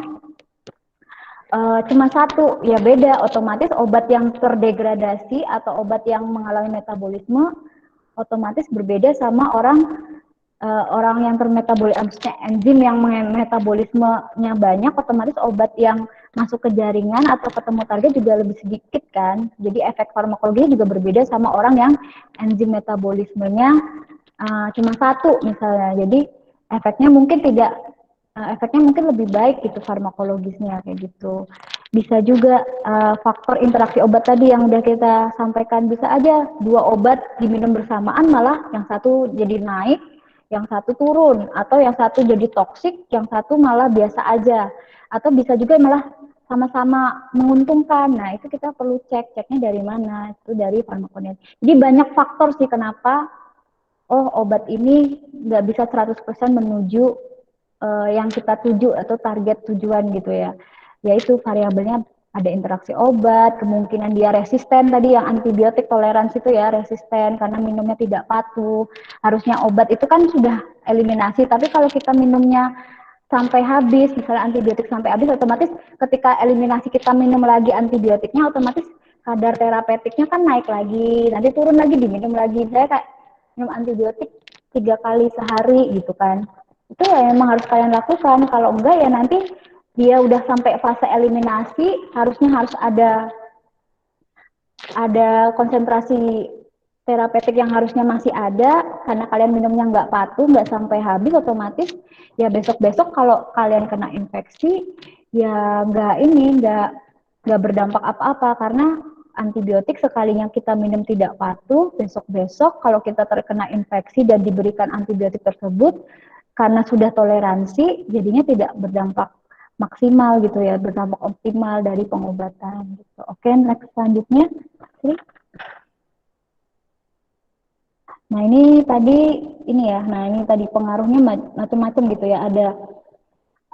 cuma satu, ya beda. Otomatis obat yang terdegradasi atau obat yang mengalami metabolisme otomatis berbeda sama orang yang termetabolisme, enzim yang metabolismenya banyak, otomatis obat yang masuk ke jaringan atau ketemu target juga lebih sedikit kan. Jadi efek farmakologi juga berbeda sama orang yang enzim metabolismenya cuma satu misalnya. Jadi efeknya mungkin lebih baik gitu farmakologisnya kayak gitu. Bisa juga faktor interaksi obat tadi yang udah kita sampaikan, bisa aja dua obat diminum bersamaan malah yang satu jadi naik, yang satu turun, atau yang satu jadi toksik, yang satu malah biasa aja, atau bisa juga malah sama-sama menguntungkan. Nah itu kita perlu ceknya dari mana, itu dari farmakokinetik. Jadi banyak faktor sih kenapa obat ini nggak bisa 100% menuju yang kita tuju atau target tujuan gitu ya. Yaitu variabelnya ada interaksi obat, kemungkinan dia resisten tadi yang antibiotik toleransi itu ya, resisten karena minumnya tidak patuh. Harusnya obat itu kan sudah eliminasi, tapi kalau kita minumnya sampai habis, misalnya antibiotik sampai habis, otomatis ketika eliminasi kita minum lagi antibiotiknya, otomatis kadar terapeutiknya kan naik lagi, nanti turun lagi diminum lagi. Saya kayak minum antibiotik 3 kali sehari gitu kan. Itu ya memang harus kalian lakukan. Kalau enggak ya nanti dia udah sampai fase eliminasi, harusnya harus ada konsentrasi terapeutik yang harusnya masih ada, karena kalian minumnya nggak patuh, nggak sampai habis, otomatis ya besok-besok kalau kalian kena infeksi ya nggak berdampak apa-apa, karena antibiotik sekalinya kita minum tidak patuh, besok-besok kalau kita terkena infeksi dan diberikan antibiotik tersebut karena sudah toleransi, jadinya tidak berdampak maksimal gitu ya, berdampak optimal dari pengobatan gitu. Oke, next selanjutnya. Nah ini tadi pengaruhnya macam-macam gitu ya,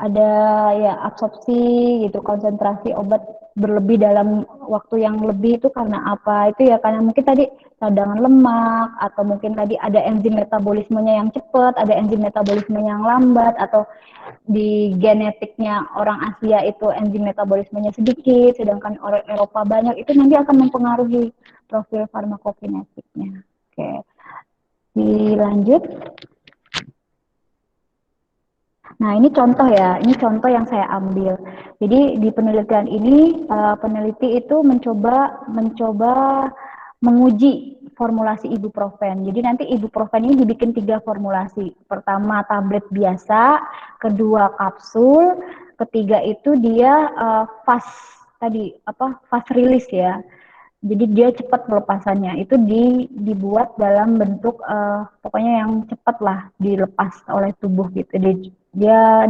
ada ya absorpsi gitu, konsentrasi obat berlebih dalam waktu yang lebih itu karena apa? Itu ya karena mungkin tadi cadangan lemak, atau mungkin tadi ada enzim metabolismenya yang cepat, ada enzim metabolismenya yang lambat, atau di genetiknya orang Asia itu enzim metabolismenya sedikit, sedangkan orang Eropa banyak, itu nanti akan mempengaruhi profil farmakokinetiknya. Oke, dilanjut. Nah, ini contoh ya, ini contoh yang saya ambil. Jadi di penelitian ini peneliti itu mencoba menguji formulasi ibuprofen. Jadi nanti ibuprofen ini dibikin 3 formulasi. Pertama tablet biasa, kedua kapsul, ketiga itu dia fast release ya. Jadi dia cepat pelepasannya, itu dibuat dalam bentuk pokoknya yang cepat lah dilepas oleh tubuh gitu. Dia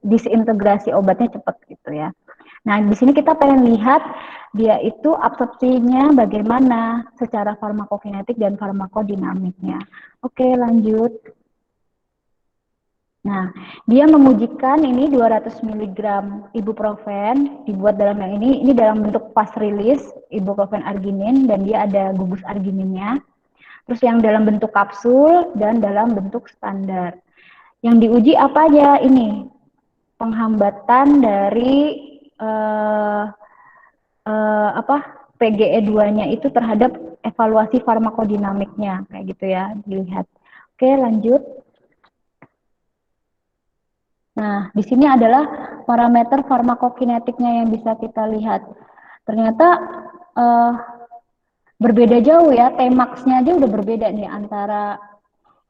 disintegrasi obatnya cepat gitu ya. Nah di sini kita pengen lihat dia itu absorpsinya bagaimana secara farmakokinetik dan farmakodinamiknya. Oke, lanjut. Nah, dia mengujikan ini 200 mg ibuprofen dibuat dalam yang ini dalam bentuk fast release ibuprofen arginin, dan dia ada gugus argininnya. Terus yang dalam bentuk kapsul dan dalam bentuk standar. Yang diuji apa aja ini? Penghambatan dari PGE2-nya itu terhadap evaluasi farmakodinamiknya kayak gitu ya, dilihat. Oke, lanjut. Nah, di sini adalah parameter farmakokinetiknya yang bisa kita lihat. Ternyata berbeda jauh ya, Tmax-nya aja udah berbeda nih antara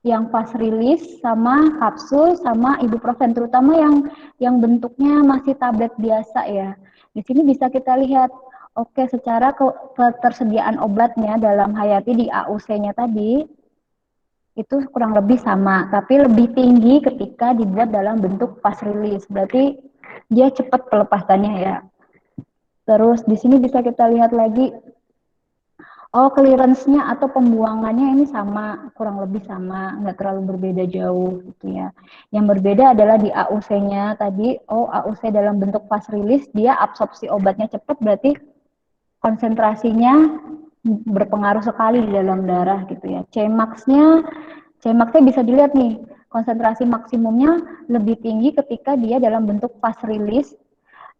yang fast release sama kapsul sama ibuprofen, terutama yang bentuknya masih tablet biasa ya. Di sini bisa kita lihat, oke, secara ketersediaan obatnya dalam Hayati di AUC-nya tadi itu kurang lebih sama, tapi lebih tinggi ketika dibuat dalam bentuk fast release. Berarti dia cepat pelepasannya ya. Terus di sini bisa kita lihat lagi, clearance-nya atau pembuangannya ini sama, kurang lebih sama, nggak terlalu berbeda jauh gitu ya. Yang berbeda adalah di AUC-nya tadi, AUC dalam bentuk fast release, dia absorpsi obatnya cepat, berarti konsentrasinya berpengaruh sekali di dalam darah gitu ya. Cmax-nya bisa dilihat nih, konsentrasi maksimumnya lebih tinggi ketika dia dalam bentuk fast release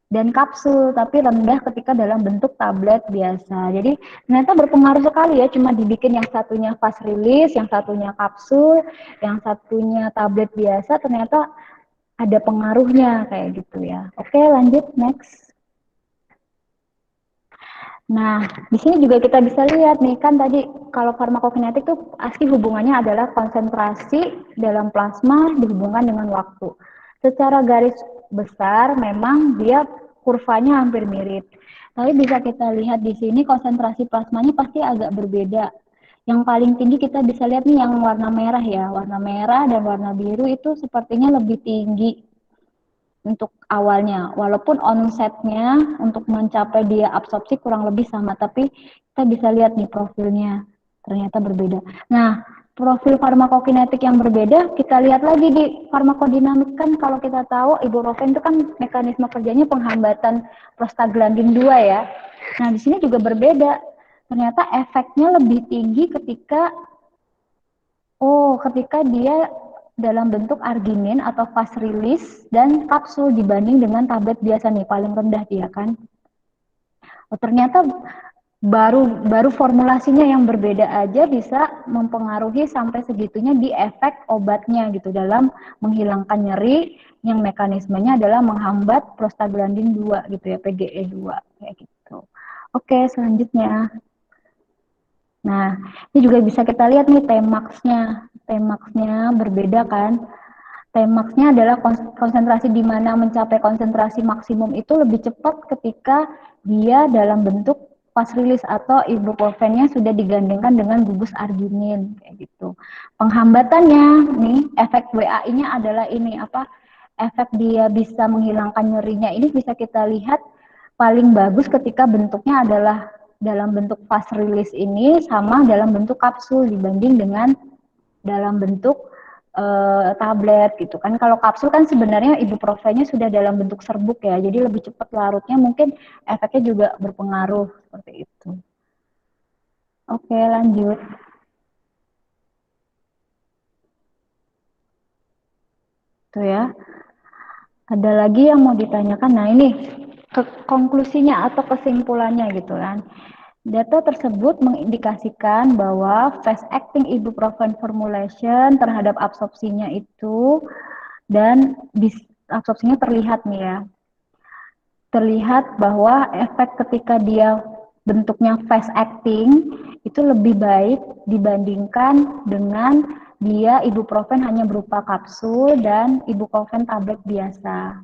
dan kapsul, tapi rendah ketika dalam bentuk tablet biasa. Jadi ternyata berpengaruh sekali ya, cuma dibikin yang satunya fast release, yang satunya kapsul, yang satunya tablet biasa, ternyata ada pengaruhnya kayak gitu ya. Oke, lanjut next. Nah, di sini juga kita bisa lihat nih, kan tadi kalau farmakokinetik tuh pasti hubungannya adalah konsentrasi dalam plasma dihubungkan dengan waktu. Secara garis besar memang dia kurvanya hampir mirip. Tapi bisa kita lihat di sini konsentrasi plasmanya pasti agak berbeda. Yang paling tinggi kita bisa lihat nih yang warna merah ya. Warna merah dan warna biru itu sepertinya lebih tinggi untuk awalnya, walaupun onsetnya untuk mencapai dia absorpsi kurang lebih sama, tapi kita bisa lihat nih profilnya ternyata berbeda. Nah, profil farmakokinetik yang berbeda kita lihat lagi di farmakodinamik. Kan kalau kita tahu ibuprofen itu kan mekanisme kerjanya penghambatan prostaglandin 2 ya. Nah, di sini juga berbeda. Ternyata efeknya lebih tinggi ketika dia dalam bentuk arginin atau fast release dan kapsul dibanding dengan tablet biasa nih, paling rendah dia kan. Ternyata baru formulasinya yang berbeda aja bisa mempengaruhi sampai segitunya di efek obatnya gitu dalam menghilangkan nyeri yang mekanismenya adalah menghambat prostaglandin 2 gitu ya, PGE2 kayak gitu. Oke, selanjutnya. Nah, ini juga bisa kita lihat nih Tmax-nya. Tmax-nya berbeda kan? Tmax-nya adalah konsentrasi di mana mencapai konsentrasi maksimum itu lebih cepat ketika dia dalam bentuk fast release atau ibuprofennya sudah digandengkan dengan gugus arginin kayak gitu. Penghambatannya nih efek WAI-nya adalah ini apa? Efek dia bisa menghilangkan nyerinya ini bisa kita lihat paling bagus ketika bentuknya adalah dalam bentuk fast release ini sama dalam bentuk kapsul dibanding dengan dalam bentuk tablet gitu kan. Kalau kapsul kan sebenarnya ibuprofennya sudah dalam bentuk serbuk ya, jadi lebih cepat larutnya, mungkin efeknya juga berpengaruh seperti itu. Oke, lanjut. Tuh ya. Ada lagi yang mau ditanyakan. Nah, ini konklusinya atau kesimpulannya gitu kan. Data tersebut mengindikasikan bahwa fast-acting ibuprofen formulation terhadap absorpsinya itu dan absorpsinya terlihat nih ya. Terlihat bahwa efek ketika dia bentuknya fast-acting itu lebih baik dibandingkan dengan dia ibuprofen hanya berupa kapsul dan ibuprofen tablet biasa.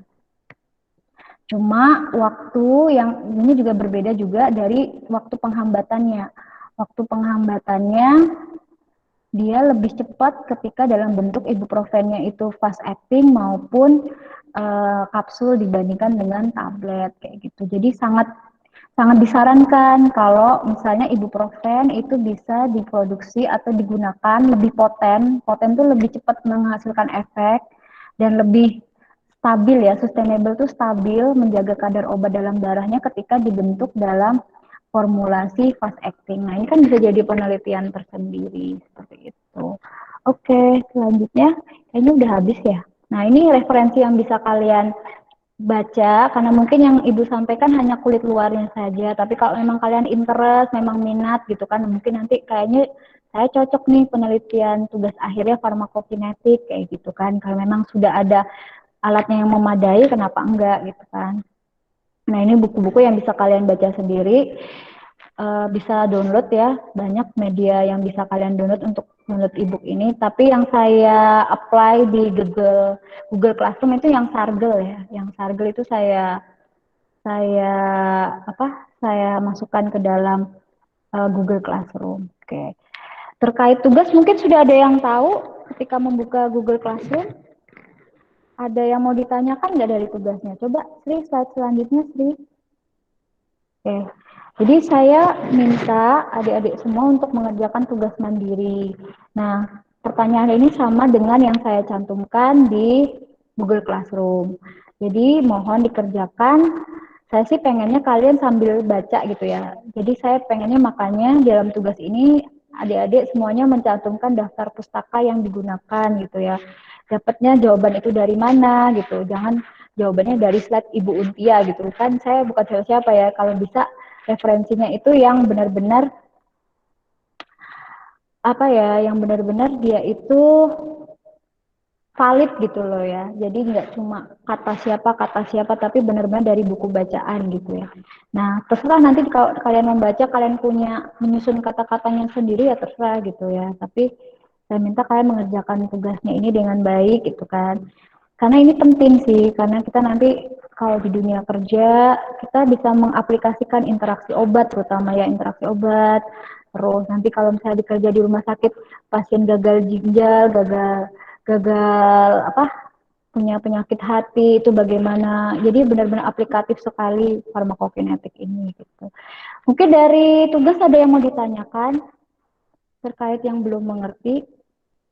Cuma waktu yang ini juga berbeda juga dari waktu penghambatannya. Waktu penghambatannya dia lebih cepat ketika dalam bentuk ibuprofennya itu fast acting maupun kapsul dibandingkan dengan tablet kayak gitu. Jadi sangat disarankan kalau misalnya ibuprofen itu bisa diproduksi atau digunakan lebih poten. Poten itu lebih cepat menghasilkan efek dan lebih stabil ya, sustainable itu stabil menjaga kadar obat dalam darahnya ketika dibentuk dalam formulasi fast acting. Nah, ini kan bisa jadi penelitian tersendiri seperti itu. Oke, selanjutnya kayaknya udah habis ya. Nah, ini referensi yang bisa kalian baca karena mungkin yang Ibu sampaikan hanya kulit luarnya saja, tapi kalau memang kalian interest, memang minat gitu kan, mungkin nanti kayaknya saya cocok nih penelitian tugas akhirnya farmakokinetik kayak gitu kan. Kalau memang sudah ada alatnya yang memadai, kenapa enggak gitu kan. Nah, ini buku-buku yang bisa kalian baca sendiri, bisa download ya, banyak media yang bisa kalian download untuk download ebook ini, tapi yang saya apply di Google Classroom itu yang Sargel ya, yang Sargel itu saya masukkan ke dalam Google Classroom. Oke. Terkait tugas mungkin sudah ada yang tahu ketika membuka Google Classroom. Ada yang mau ditanyakan nggak dari tugasnya? Coba Sri, slide selanjutnya Sri. Oke, jadi saya minta adik-adik semua untuk mengerjakan tugas mandiri. Nah, pertanyaan ini sama dengan yang saya cantumkan di Google Classroom. Jadi mohon dikerjakan. Saya sih pengennya kalian sambil baca gitu ya. Jadi saya pengennya makanya dalam tugas ini adik-adik semuanya mencantumkan daftar pustaka yang digunakan gitu ya. Dapatnya jawaban itu dari mana gitu. Jangan jawabannya dari slide Ibu Untia gitu kan. Saya bukan siapa-siapa ya. Kalau bisa referensinya itu yang benar-benar apa ya, yang benar-benar dia itu valid gitu loh ya. Jadi nggak cuma kata siapa, tapi benar-benar dari buku bacaan gitu ya. Nah, terserah nanti kalau kalian membaca, kalian punya menyusun kata-katanya sendiri ya terserah gitu ya. Tapi saya minta kalian mengerjakan tugasnya ini dengan baik gitu kan. Karena ini penting sih, karena kita nanti kalau di dunia kerja, kita bisa mengaplikasikan interaksi obat, terutama ya interaksi obat. Terus nanti kalau misalnya dikerja di rumah sakit, pasien gagal ginjal, gagal punya penyakit hati itu bagaimana. Jadi benar-benar aplikatif sekali farmakokinetik ini gitu. Mungkin dari tugas ada yang mau ditanyakan terkait yang belum mengerti.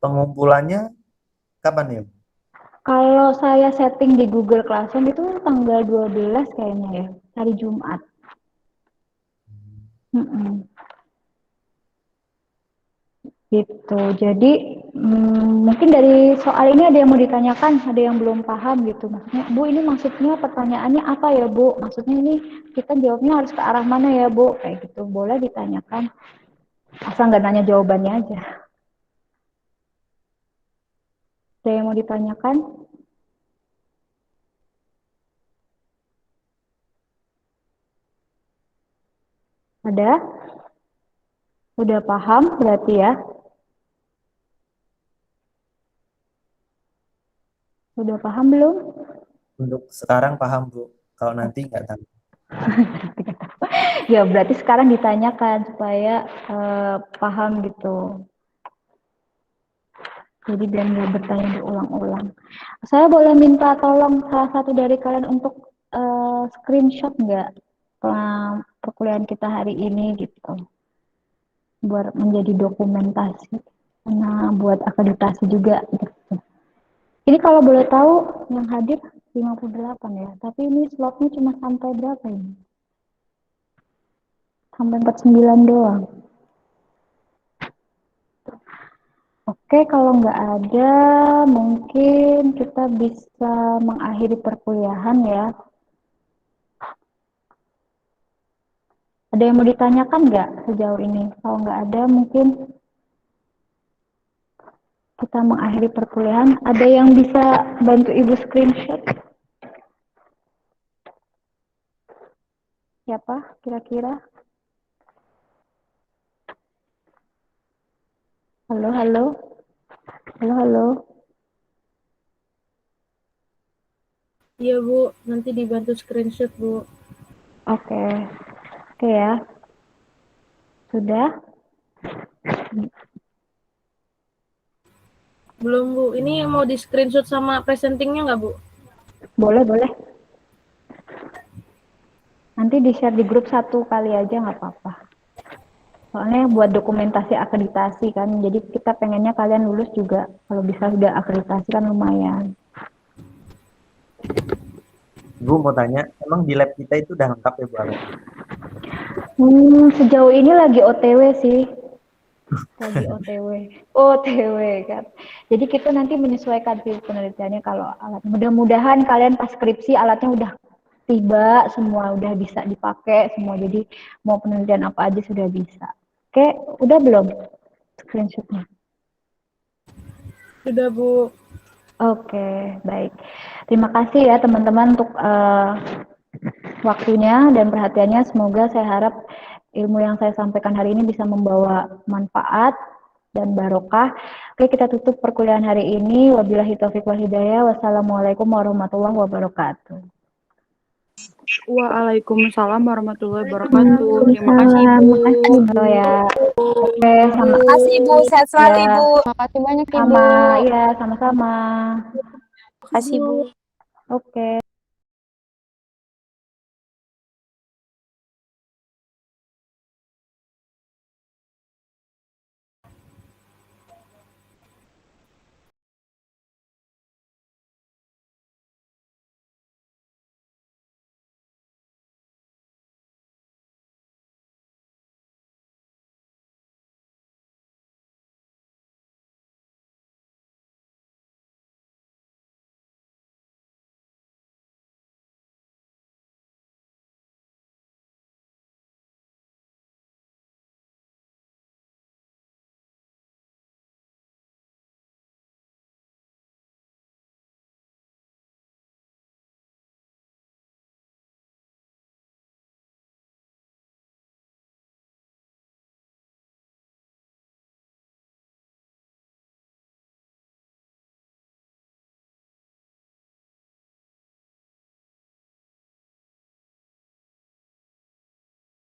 Pengumpulannya kapan ya? Kalau saya setting di Google Classroom itu tanggal 12 kayaknya ya, hari Jumat. Gitu. Jadi mungkin dari soal ini ada yang mau ditanyakan, ada yang belum paham gitu. Maksudnya, Bu, ini maksudnya pertanyaannya apa ya, Bu? Maksudnya ini kita jawabnya harus ke arah mana ya, Bu? Kayak gitu. Boleh ditanyakan. Asal nggak nanya jawabannya aja. Ada yang mau ditanyakan? Ada? Udah paham berarti ya? Udah paham belum? Untuk sekarang paham, Bu. Kalau nanti nggak tahu. Ya, berarti sekarang ditanyakan supaya paham gitu. Jadi biar nggak bertanya diulang-ulang. Saya boleh minta tolong salah satu dari kalian untuk screenshot nggak perkuliahan kita hari ini gitu. Buat menjadi dokumentasi. Nah, buat akreditasi juga gitu. Ini kalau boleh tahu yang hadir 58 ya. Tapi ini slotnya cuma sampai berapa ini? Sampai 49 doang. Oke, kalau nggak ada, mungkin kita bisa mengakhiri perkuliahan ya. Ada yang mau ditanyakan nggak sejauh ini? Kalau nggak ada, mungkin kita mengakhiri perkuliahan. Ada yang bisa bantu Ibu screenshot? Siapa kira-kira? Halo, halo. Halo, halo. Iya Bu, nanti dibantu screenshot Bu. Oke. Oke ya. Sudah? Belum Bu, ini mau di screenshot sama presentingnya nggak Bu? Boleh, boleh. Nanti di-share di grup satu kali aja nggak apa-apa. Soalnya buat dokumentasi akreditasi kan, jadi kita pengennya kalian lulus juga. Kalau bisa sudah akreditasi kan lumayan. Bu mau tanya, emang di lab kita itu udah lengkap ya, Bu alatnya? Sejauh ini lagi OTW sih. Lagi OTW. OTW kan. Jadi kita nanti menyesuaikan sih penelitiannya kalau alat. Mudah-mudahan kalian pas skripsi alatnya udah tiba, semua udah bisa dipakai semua. Jadi mau penelitian apa aja sudah bisa. Oke, udah belum screenshotnya? Sudah Bu. Oke, baik. Terima kasih ya teman-teman untuk waktunya dan perhatiannya. Semoga saya harap ilmu yang saya sampaikan hari ini bisa membawa manfaat dan barokah. Oke, kita tutup perkuliahan hari ini. Wabillahi taufiq wal hidayah. Wassalamualaikum warahmatullahi wabarakatuh. Waalaikumsalam warahmatullahi wabarakatuh. Terima kasih Bu. Terima kasih Bu ya. Oke, sama. Terima kasih Ibu, sehat selalu Ya. Ibu. Terima kasih banyak Ibu. Sama, iya sama-sama. Terima kasih Bu. Oke.